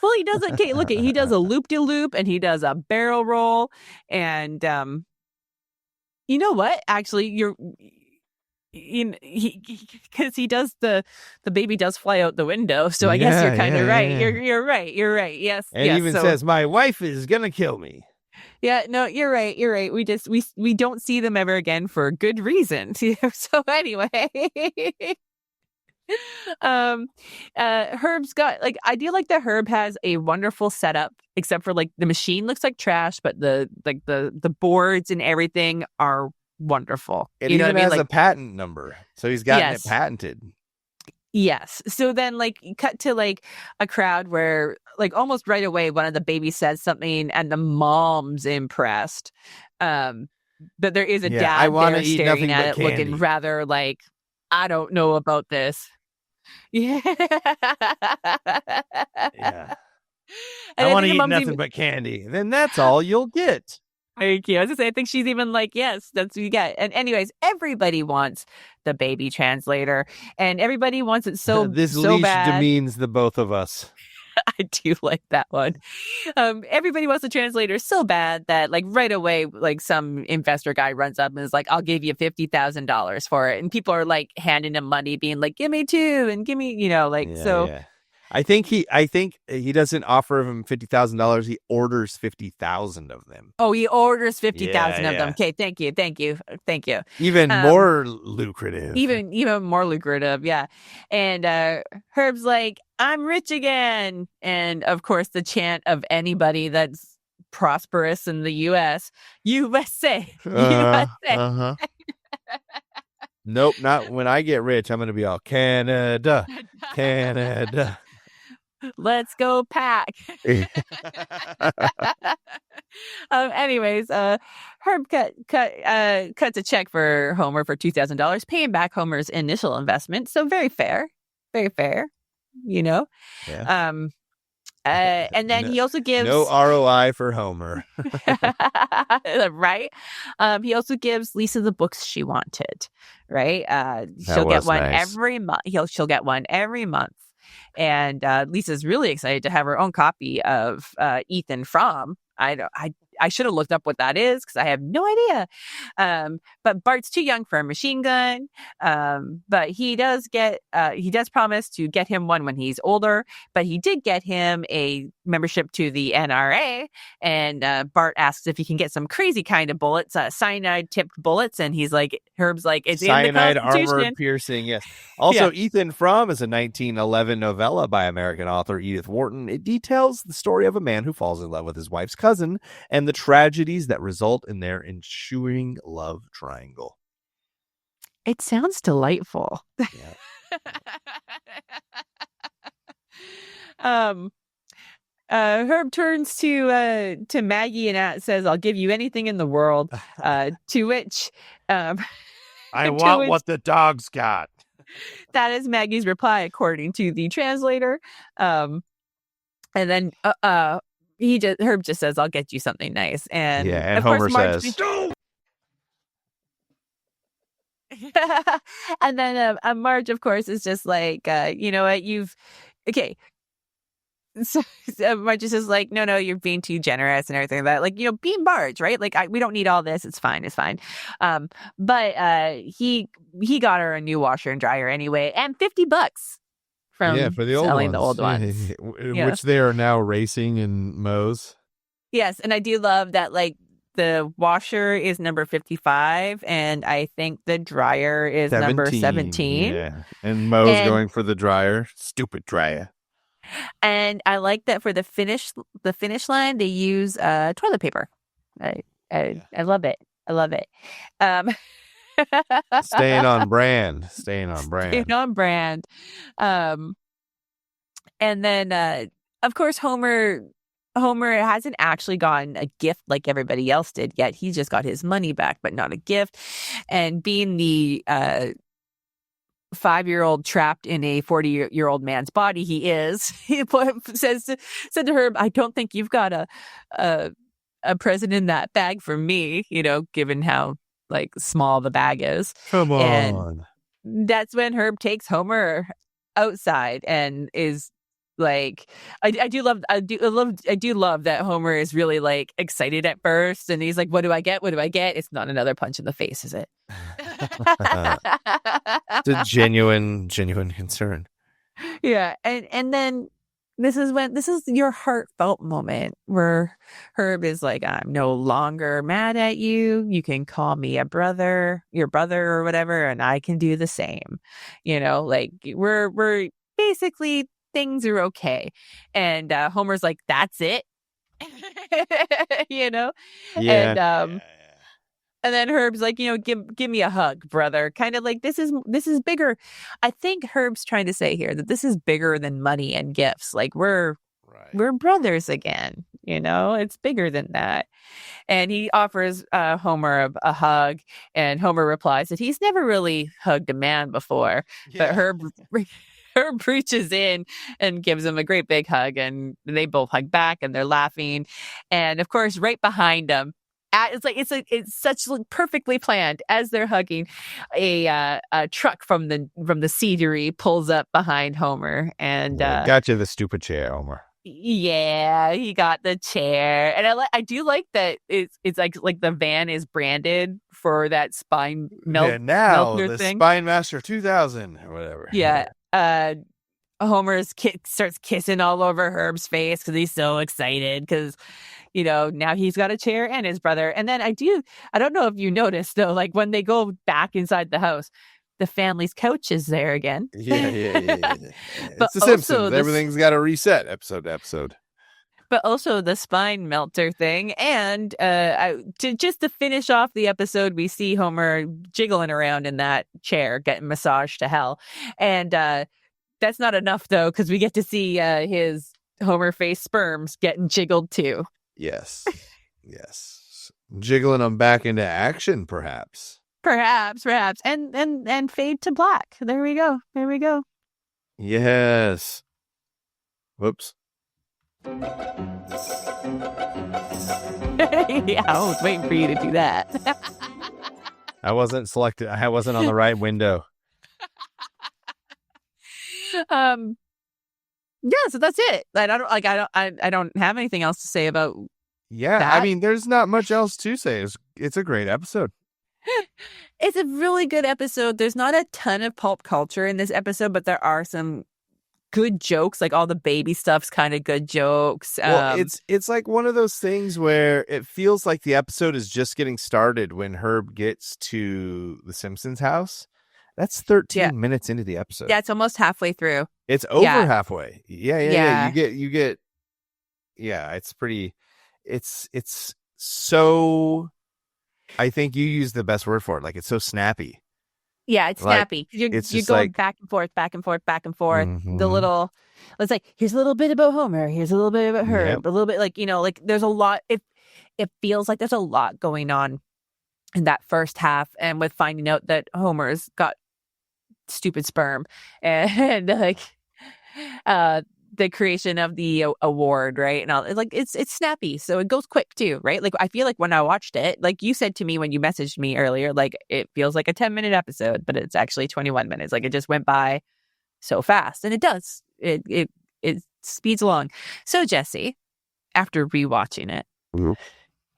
Speaker 1: Well, he doesn't. Okay, look, he does a loop-de-loop, and he does a barrel roll, and you know what? Actually, because he does the baby does fly out the window, so I guess you're kind of right. Yeah. You're right. Yes,
Speaker 2: and he even says, "My wife is gonna kill me."
Speaker 1: Yeah, no, you're right. We don't see them ever again for good reason. So anyway. Herb's got I do like that Herb has a wonderful setup, except for like the machine looks like trash, but the boards and everything are wonderful.
Speaker 2: It even has a patent number, so he's gotten it patented.
Speaker 1: Yes. So then cut to a crowd where almost right away one of the babies says something and the mom's impressed. But there is a dad there staring at it, looking rather I don't know about this. Yeah.
Speaker 2: Yeah. I want to eat nothing but candy. Then that's all you'll get.
Speaker 1: Thank you. I was gonna say, I think she's even like, yes, that's what you get. And anyways, everybody wants the baby translator, and everybody wants it so
Speaker 2: This
Speaker 1: so
Speaker 2: leash
Speaker 1: bad.
Speaker 2: demeans the both of us.
Speaker 1: I do like that one. Everybody wants the translator so bad that like right away, like some investor guy runs up and is like, I'll give you $50,000 for it. And people are like handing him money, being like, give me two and give me,
Speaker 2: Yeah. I think he doesn't offer him $50,000. He orders 50,000 of them.
Speaker 1: Oh, he orders 50,000
Speaker 2: Yeah,
Speaker 1: of them.
Speaker 2: yeah.
Speaker 1: Okay, thank you.
Speaker 2: Even more lucrative.
Speaker 1: Even more lucrative, yeah. And Herb's like, I'm rich again. And of course, the chant of anybody that's prosperous in the U.S., USA, USA.
Speaker 2: Uh-huh. Nope, not when I get rich. I'm going to be all Canada, Canada.
Speaker 1: Let's go pack. Anyways, Herb cuts a check for Homer for $2,000, paying back Homer's initial investment. So very fair, you know.
Speaker 2: Yeah.
Speaker 1: And then he also gives
Speaker 2: no ROI for Homer.
Speaker 1: Right. He also gives Lisa the books she wanted. Right. She'll
Speaker 2: was
Speaker 1: get one
Speaker 2: nice.
Speaker 1: every month. She'll get one every month. And Lisa's really excited to have her own copy of Ethan Frome. I should have looked up what that is because I have no idea. But Bart's too young for a machine gun. But he does promise to get him one when he's older. But he did get him a membership to the NRA. And Bart asks if he can get some crazy kind of bullets, cyanide tipped bullets. And Herb's like, it's
Speaker 2: Cyanide
Speaker 1: in the Constitution.
Speaker 2: armor piercing. Yes. Also, Ethan Frome is a 1911 novella by American author Edith Wharton. It details the story of a man who falls in love with his wife's cousin and the tragedies that result in their ensuing love triangle.
Speaker 1: It sounds delightful.
Speaker 2: Yeah.
Speaker 1: Herb turns to Maggie and says, "I'll give you anything in the world." To which,
Speaker 6: I want what the dog's got.
Speaker 1: That is Maggie's reply, according to the translator. And then Herb just says, "I'll get you something nice." And
Speaker 2: and
Speaker 1: of
Speaker 2: Homer
Speaker 1: course,
Speaker 2: says,
Speaker 1: and then Marge, of course, is just like, you know what, okay. So Marge is like, no, you're being too generous and everything like that. Be Marge, right? We don't need all this. It's fine. But he got her a new washer and dryer anyway, and $50 from
Speaker 6: for the old
Speaker 1: selling
Speaker 6: ones.
Speaker 1: the old ones,
Speaker 6: which they are now racing in Moe's.
Speaker 1: Yes, and I do love that. The washer is number 55, and I think the dryer is number 17.
Speaker 6: Yeah, and Moe's going for the dryer. Stupid dryer.
Speaker 1: And I like that for the finish line, they use toilet paper. I love it.
Speaker 2: Staying on brand.
Speaker 1: Staying on brand. And then, of course, Homer hasn't actually gotten a gift like everybody else did yet. He just got his money back, but not a gift. And being the 5-year-old trapped in a 40-year-old man's body, he said to Herb, "I don't think you've got a present in that bag for me." Given how small the bag is.
Speaker 6: Come on.
Speaker 1: And that's when Herb takes Homer outside and is like, I do love that Homer is really excited at first, and he's like, what do I get? It's not another punch in the face, is it?
Speaker 2: It's a genuine concern.
Speaker 1: Yeah. And then this is your heartfelt moment where Herb is like, "I'm no longer mad at you. You can call me your brother or whatever, and I can do the same." We're basically, things are okay. And Homer's like, "That's it."
Speaker 2: Yeah.
Speaker 1: And then Herb's like, give me a hug, brother. Kind of like, this is bigger. I think Herb's trying to say here that this is bigger than money and gifts. We're brothers again. It's bigger than that. And he offers Homer a hug, and Homer replies that he's never really hugged a man before. Yeah. But Herb reaches in and gives him a great big hug, and they both hug back, and they're laughing. And of course, right behind them, it's such perfectly planned. As they're hugging, a truck from the seedery pulls up behind Homer, and
Speaker 2: got you the stupid chair, Homer.
Speaker 1: Yeah, he got the chair, and I do like that it's like the van is branded for that spine
Speaker 2: the
Speaker 1: thing.
Speaker 2: Spine Master 2000 or whatever.
Speaker 1: Yeah. Homer's starts kissing all over Herb's face because he's so excited because, now he's got a chair and his brother. And then I don't know if you noticed though, like when they go back inside the house, the family's couch is there again.
Speaker 2: Yeah.
Speaker 1: But
Speaker 2: it's the Simpsons. Everything's got to reset episode to episode.
Speaker 1: But also the spine melter thing. And to finish off the episode, we see Homer jiggling around in that chair, getting massaged to hell. And that's not enough, though, because we get to see his Homer face sperms getting jiggled, too.
Speaker 2: Yes. Jiggling them back into action, perhaps.
Speaker 1: Perhaps. And fade to black. There we go.
Speaker 2: Yes. Whoops.
Speaker 1: Yeah, I was waiting for you to do that.
Speaker 2: I wasn't selected. I wasn't on the right window.
Speaker 1: Yeah, so that's it. I don't have anything else to say about that.
Speaker 2: I mean, there's not much else to say. It's a great episode.
Speaker 1: It's a really good episode. There's not a ton of pulp culture in this episode, but there are some good jokes. Like all the baby stuff's kind of good jokes.
Speaker 2: Well, it's like one of those things where it feels like the episode is just getting started when Herb gets to the Simpsons house. That's 13 minutes into the episode.
Speaker 1: Yeah, it's almost halfway through.
Speaker 2: It's over halfway. Yeah. You get. Yeah, it's pretty. It's so. I think you use the best word for it. Like it's so snappy.
Speaker 1: Yeah, it's snappy. You're going back and forth.
Speaker 2: Mm-hmm.
Speaker 1: The little, let's say, here's a little bit about Homer. Here's a little bit about Herb. A little bit like there's a lot. It feels like there's a lot going on in that first half, and with finding out that Homer's got stupid sperm and like the creation of the award, right? And all, like it's snappy, so it goes quick too, right? Like I feel like when I watched it, like you said to me when you messaged me earlier, like it feels like a 10-minute episode, but it's actually 21 minutes. Like it just went by so fast, and it does. It speeds along. So Jesse, after rewatching it,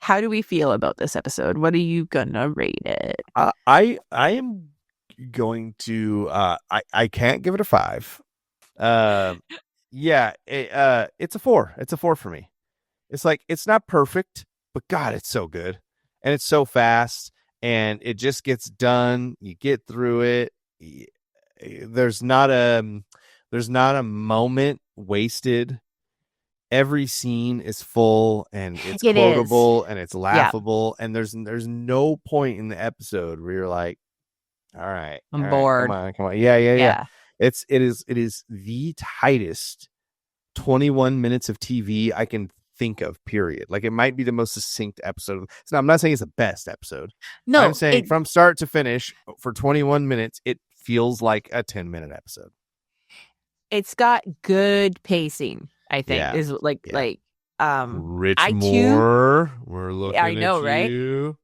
Speaker 1: how do we feel about this episode? What are you gonna rate it?
Speaker 2: I am going to I can't give it a 5. It's a 4. It's a 4 for me. It's like it's not perfect, but God, it's so good. And it's so fast, and it just gets done. You get through it. There's not a moment wasted. Every scene is full, and it's quotable, and it's laughable, and there's no point in the episode where you're like, all right,
Speaker 1: I'm bored.
Speaker 2: Come on. Yeah. It is the tightest 21 minutes of TV I can think of, period. Like it might be the most succinct episode. So I'm not saying it's the best episode.
Speaker 1: No,
Speaker 2: I'm saying from start to finish for 21 minutes, it feels like a 10-minute episode.
Speaker 1: It's got good pacing, I think.
Speaker 2: Yeah.
Speaker 1: Is like
Speaker 2: Rich
Speaker 1: I
Speaker 2: Moore, we're looking
Speaker 1: I know,
Speaker 2: at
Speaker 1: right?
Speaker 2: you.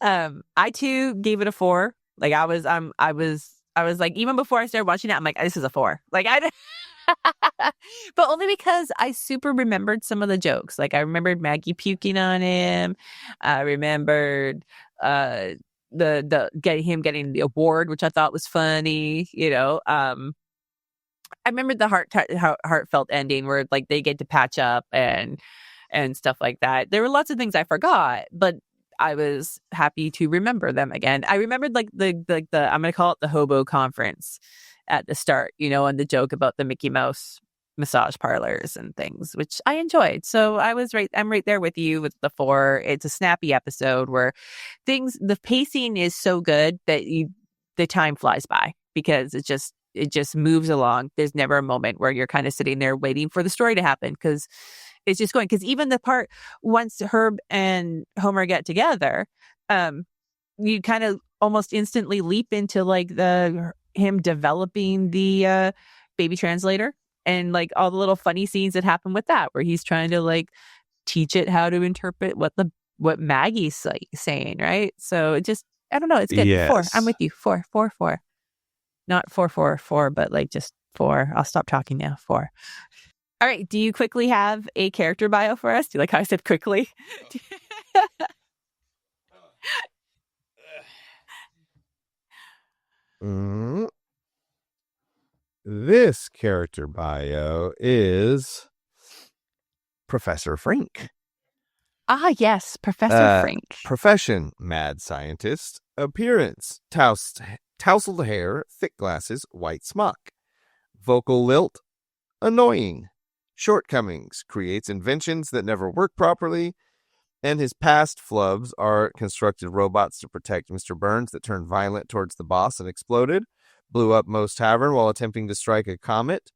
Speaker 1: I too gave it a 4. Like I was like, even before I started watching it, I'm like, this is a 4. Like but only because I super remembered some of the jokes. Like I remembered Maggie puking on him. I remembered him getting the award, which I thought was funny. I remembered the heartfelt ending where like they get to patch up and stuff like that. There were lots of things I forgot, but I was happy to remember them again. I remembered like the I'm going to call it the hobo conference at the start, and the joke about the Mickey Mouse massage parlors and things, which I enjoyed. So I'm right there with you with the 4. It's a snappy episode where the pacing is so good that the time flies by because it just moves along. There's never a moment where you're kind of sitting there waiting for the story to happen because it's just going. Because even the part once Herb and Homer get together, you kind of almost instantly leap into like him developing the baby translator and like all the little funny scenes that happen with that, where he's trying to like teach it how to interpret what the what Maggie's saying, right? So it just, I don't know, it's good.
Speaker 2: Yes.
Speaker 1: 4. I'm with you. 4. Not 4, but like just 4. I'll stop talking now. 4. All right. Do you quickly have a character bio for us? Do you like how I said quickly?
Speaker 2: This character bio is Professor Frink.
Speaker 1: Ah, yes. Professor Frink.
Speaker 2: Profession, mad scientist. Appearance, tousled hair, thick glasses, white smock. Vocal lilt, annoying. Shortcomings, creates inventions that never work properly. And his past flubs are constructed robots to protect Mr. Burns that turned violent towards the boss and exploded. Blew up Moe's Tavern while attempting to strike a comet.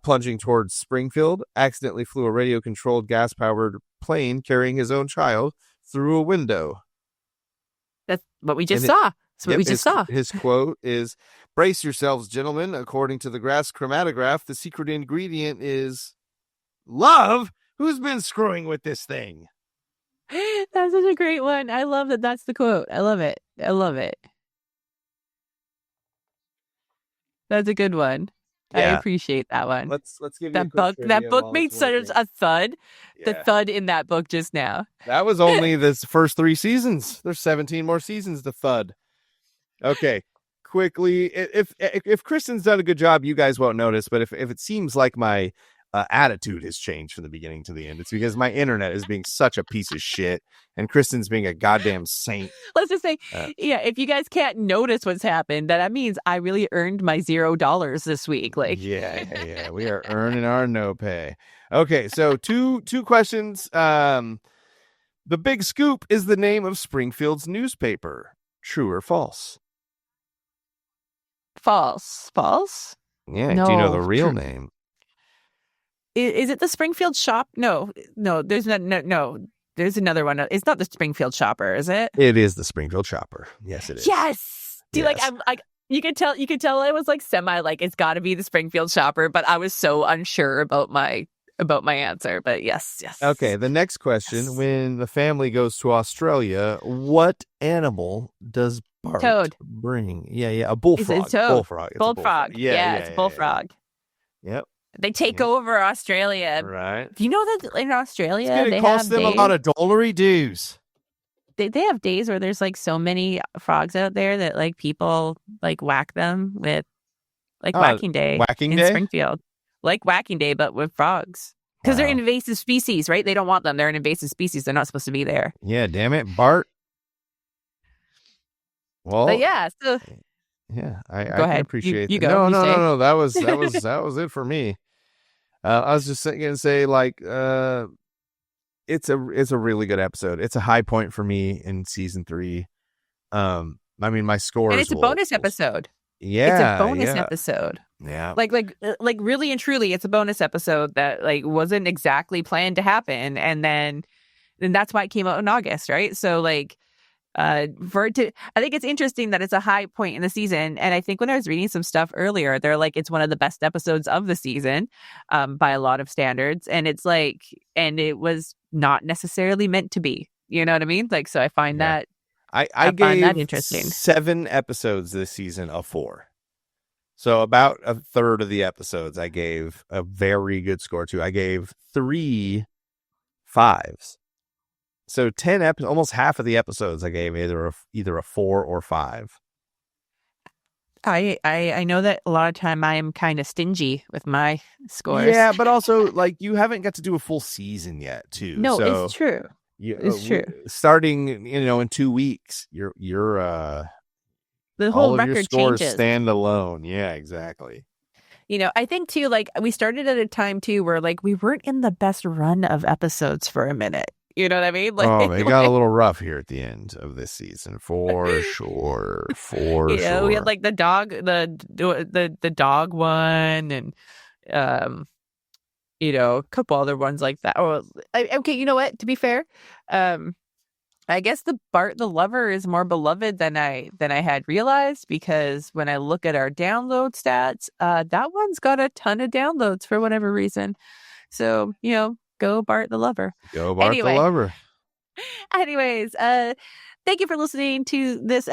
Speaker 2: Plunging towards Springfield. Accidentally flew a radio-controlled gas-powered plane carrying his own child through a window.
Speaker 1: That's what we just saw.
Speaker 2: His quote is, "Brace yourselves, gentlemen. According to the grass chromatograph, the secret ingredient is love. Who's been screwing with this thing?"
Speaker 1: That's such a great one. I love that that's the quote. I love it. That's a good one. Yeah. I appreciate that one.
Speaker 2: Let's give you
Speaker 1: that book. That book made such a thud. Yeah. The thud in that book just now.
Speaker 2: That was only the first 3 seasons. There's 17 more seasons to thud. Okay, quickly. If Kristen's done a good job, you guys won't notice. But if it seems like my attitude has changed from the beginning to the end, it's because my internet is being such a piece of shit, and Kristen's being a goddamn saint.
Speaker 1: Let's just say, if you guys can't notice what's happened, that means I really earned my $0 this week. Like,
Speaker 2: yeah, we are earning our no pay. Okay, so two questions. The Big Scoop is the name of Springfield's newspaper. True or false?
Speaker 1: False.
Speaker 2: Yeah. No, do you know the real name?
Speaker 1: Is it the Springfield Shop? No. There's no. There's another one. It's not the Springfield Shopper, is it?
Speaker 2: It is the Springfield Shopper. Yes, it is.
Speaker 1: Yes. Do you like? I'm like. You could tell. I was like semi like it's got to be the Springfield Shopper, but I was so unsure about my answer. But yes.
Speaker 2: Okay. The next question: yes. When the family goes to Australia, what animal does Bart bring? Yeah. A bullfrog.
Speaker 1: It's a toad. Bullfrog. Yeah, it's a bullfrog.
Speaker 2: Yep.
Speaker 1: They take over Australia.
Speaker 2: Right.
Speaker 1: Do you know that in Australia
Speaker 2: it's
Speaker 1: they
Speaker 2: cost them
Speaker 1: days,
Speaker 2: a lot of dollary dues.
Speaker 1: They have days where there's like so many frogs out there that like people like whack them with like Whacking Day in Springfield. Like Whacking Day, but with frogs. Because they're invasive species, right? They don't want them. They're an invasive species. They're not supposed to be there.
Speaker 2: Yeah, damn it, Bart. Well,
Speaker 1: but yeah, so
Speaker 2: yeah, I can appreciate
Speaker 1: you
Speaker 2: that.
Speaker 1: Go.
Speaker 2: No. That was it for me. I was just going to say, like, it's a really good episode. It's a high point for me in season 3. I mean, my score,
Speaker 1: and it's a bonus episode.
Speaker 2: Yeah,
Speaker 1: it's a bonus episode.
Speaker 2: Yeah,
Speaker 1: like really and truly, it's a bonus episode that like wasn't exactly planned to happen, and that's why it came out in August, right? So like. I think it's interesting that it's a high point in the season, and I think when I was reading some stuff earlier, they're like it's one of the best episodes of the season, by a lot of standards, and it's like, and it was not necessarily meant to be. You know what I mean? Like, so I find that I find that interesting.
Speaker 2: 7 episodes this season of 4, so about a third of the episodes I gave a very good score to. I gave 3 5s. So 10 episodes, almost half of the episodes I gave either a 4 or 5.
Speaker 1: I know that a lot of time I am kind of stingy with my scores.
Speaker 2: Yeah, but also like you haven't got to do a full season yet, too.
Speaker 1: No,
Speaker 2: so
Speaker 1: it's true. It's true.
Speaker 2: Starting, in 2 weeks, your
Speaker 1: the whole record
Speaker 2: your scores
Speaker 1: changes.
Speaker 2: Stand alone. Yeah, exactly.
Speaker 1: I think too, like we started at a time too where like we weren't in the best run of episodes for a minute. You know what I mean? Like,
Speaker 2: they got a little rough here at the end of this season, for sure. For sure.
Speaker 1: We had like the dog one, and a couple other ones like that. Oh, okay. You know what? To be fair, I guess the Bart the Lover is more beloved than I had realized, because when I look at our download stats, that one's got a ton of downloads for whatever reason. So go Bart the Lover.
Speaker 2: Go Bart the Lover.
Speaker 1: Anyways, thank you for listening to this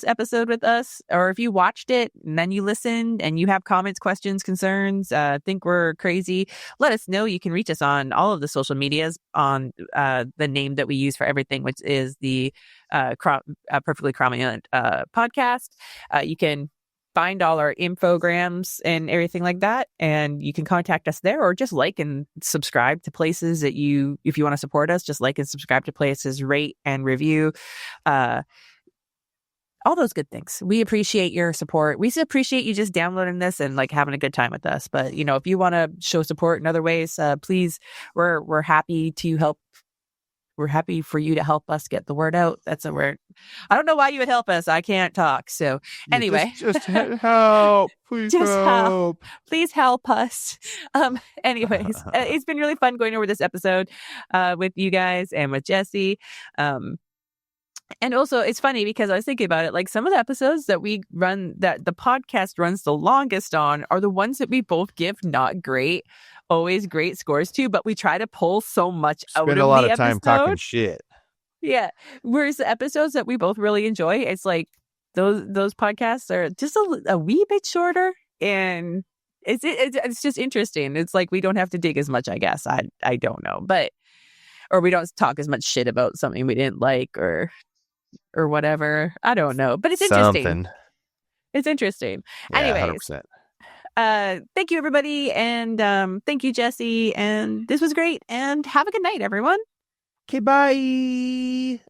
Speaker 1: episode with us. Or if you watched it and then you listened and you have comments, questions, concerns, think we're crazy, let us know. You can reach us on all of the social medias on the name that we use for everything, which is the Perfectly Cromulent podcast. You can find all our infograms and everything like that, and you can contact us there, or just like and subscribe to places that if you want to support us, just like and subscribe to places, rate and review, all those good things. We appreciate your support. We appreciate you just downloading this and like having a good time with us. But if you want to show support in other ways, please, we're happy to help. We're happy for you to help us get the word out. That's a word. I don't know why you would help us. I can't talk. So anyway,
Speaker 6: just help. Please help.
Speaker 1: Please help us. Anyways, it's been really fun going over this episode with you guys and with Jesse. And also, it's funny because I was thinking about it. Like, some of the episodes that we run, that the podcast runs the longest on, are the ones that we both give not great, always great scores to, but we try to pull so much out of the episode.
Speaker 6: Spend a lot of time talking shit.
Speaker 1: Yeah. Whereas the episodes that we both really enjoy, it's like those podcasts are just a wee bit shorter, and it's just interesting. It's like we don't have to dig as much, I guess. I don't know, or we don't talk as much shit about something we didn't like or whatever. I don't know, but it's interesting. It's interesting.
Speaker 2: Yeah,
Speaker 1: anyways,
Speaker 2: 100%.
Speaker 1: Thank you, everybody, and thank you, Jesse, and this was great, and have a good night, everyone.
Speaker 2: Okay, bye.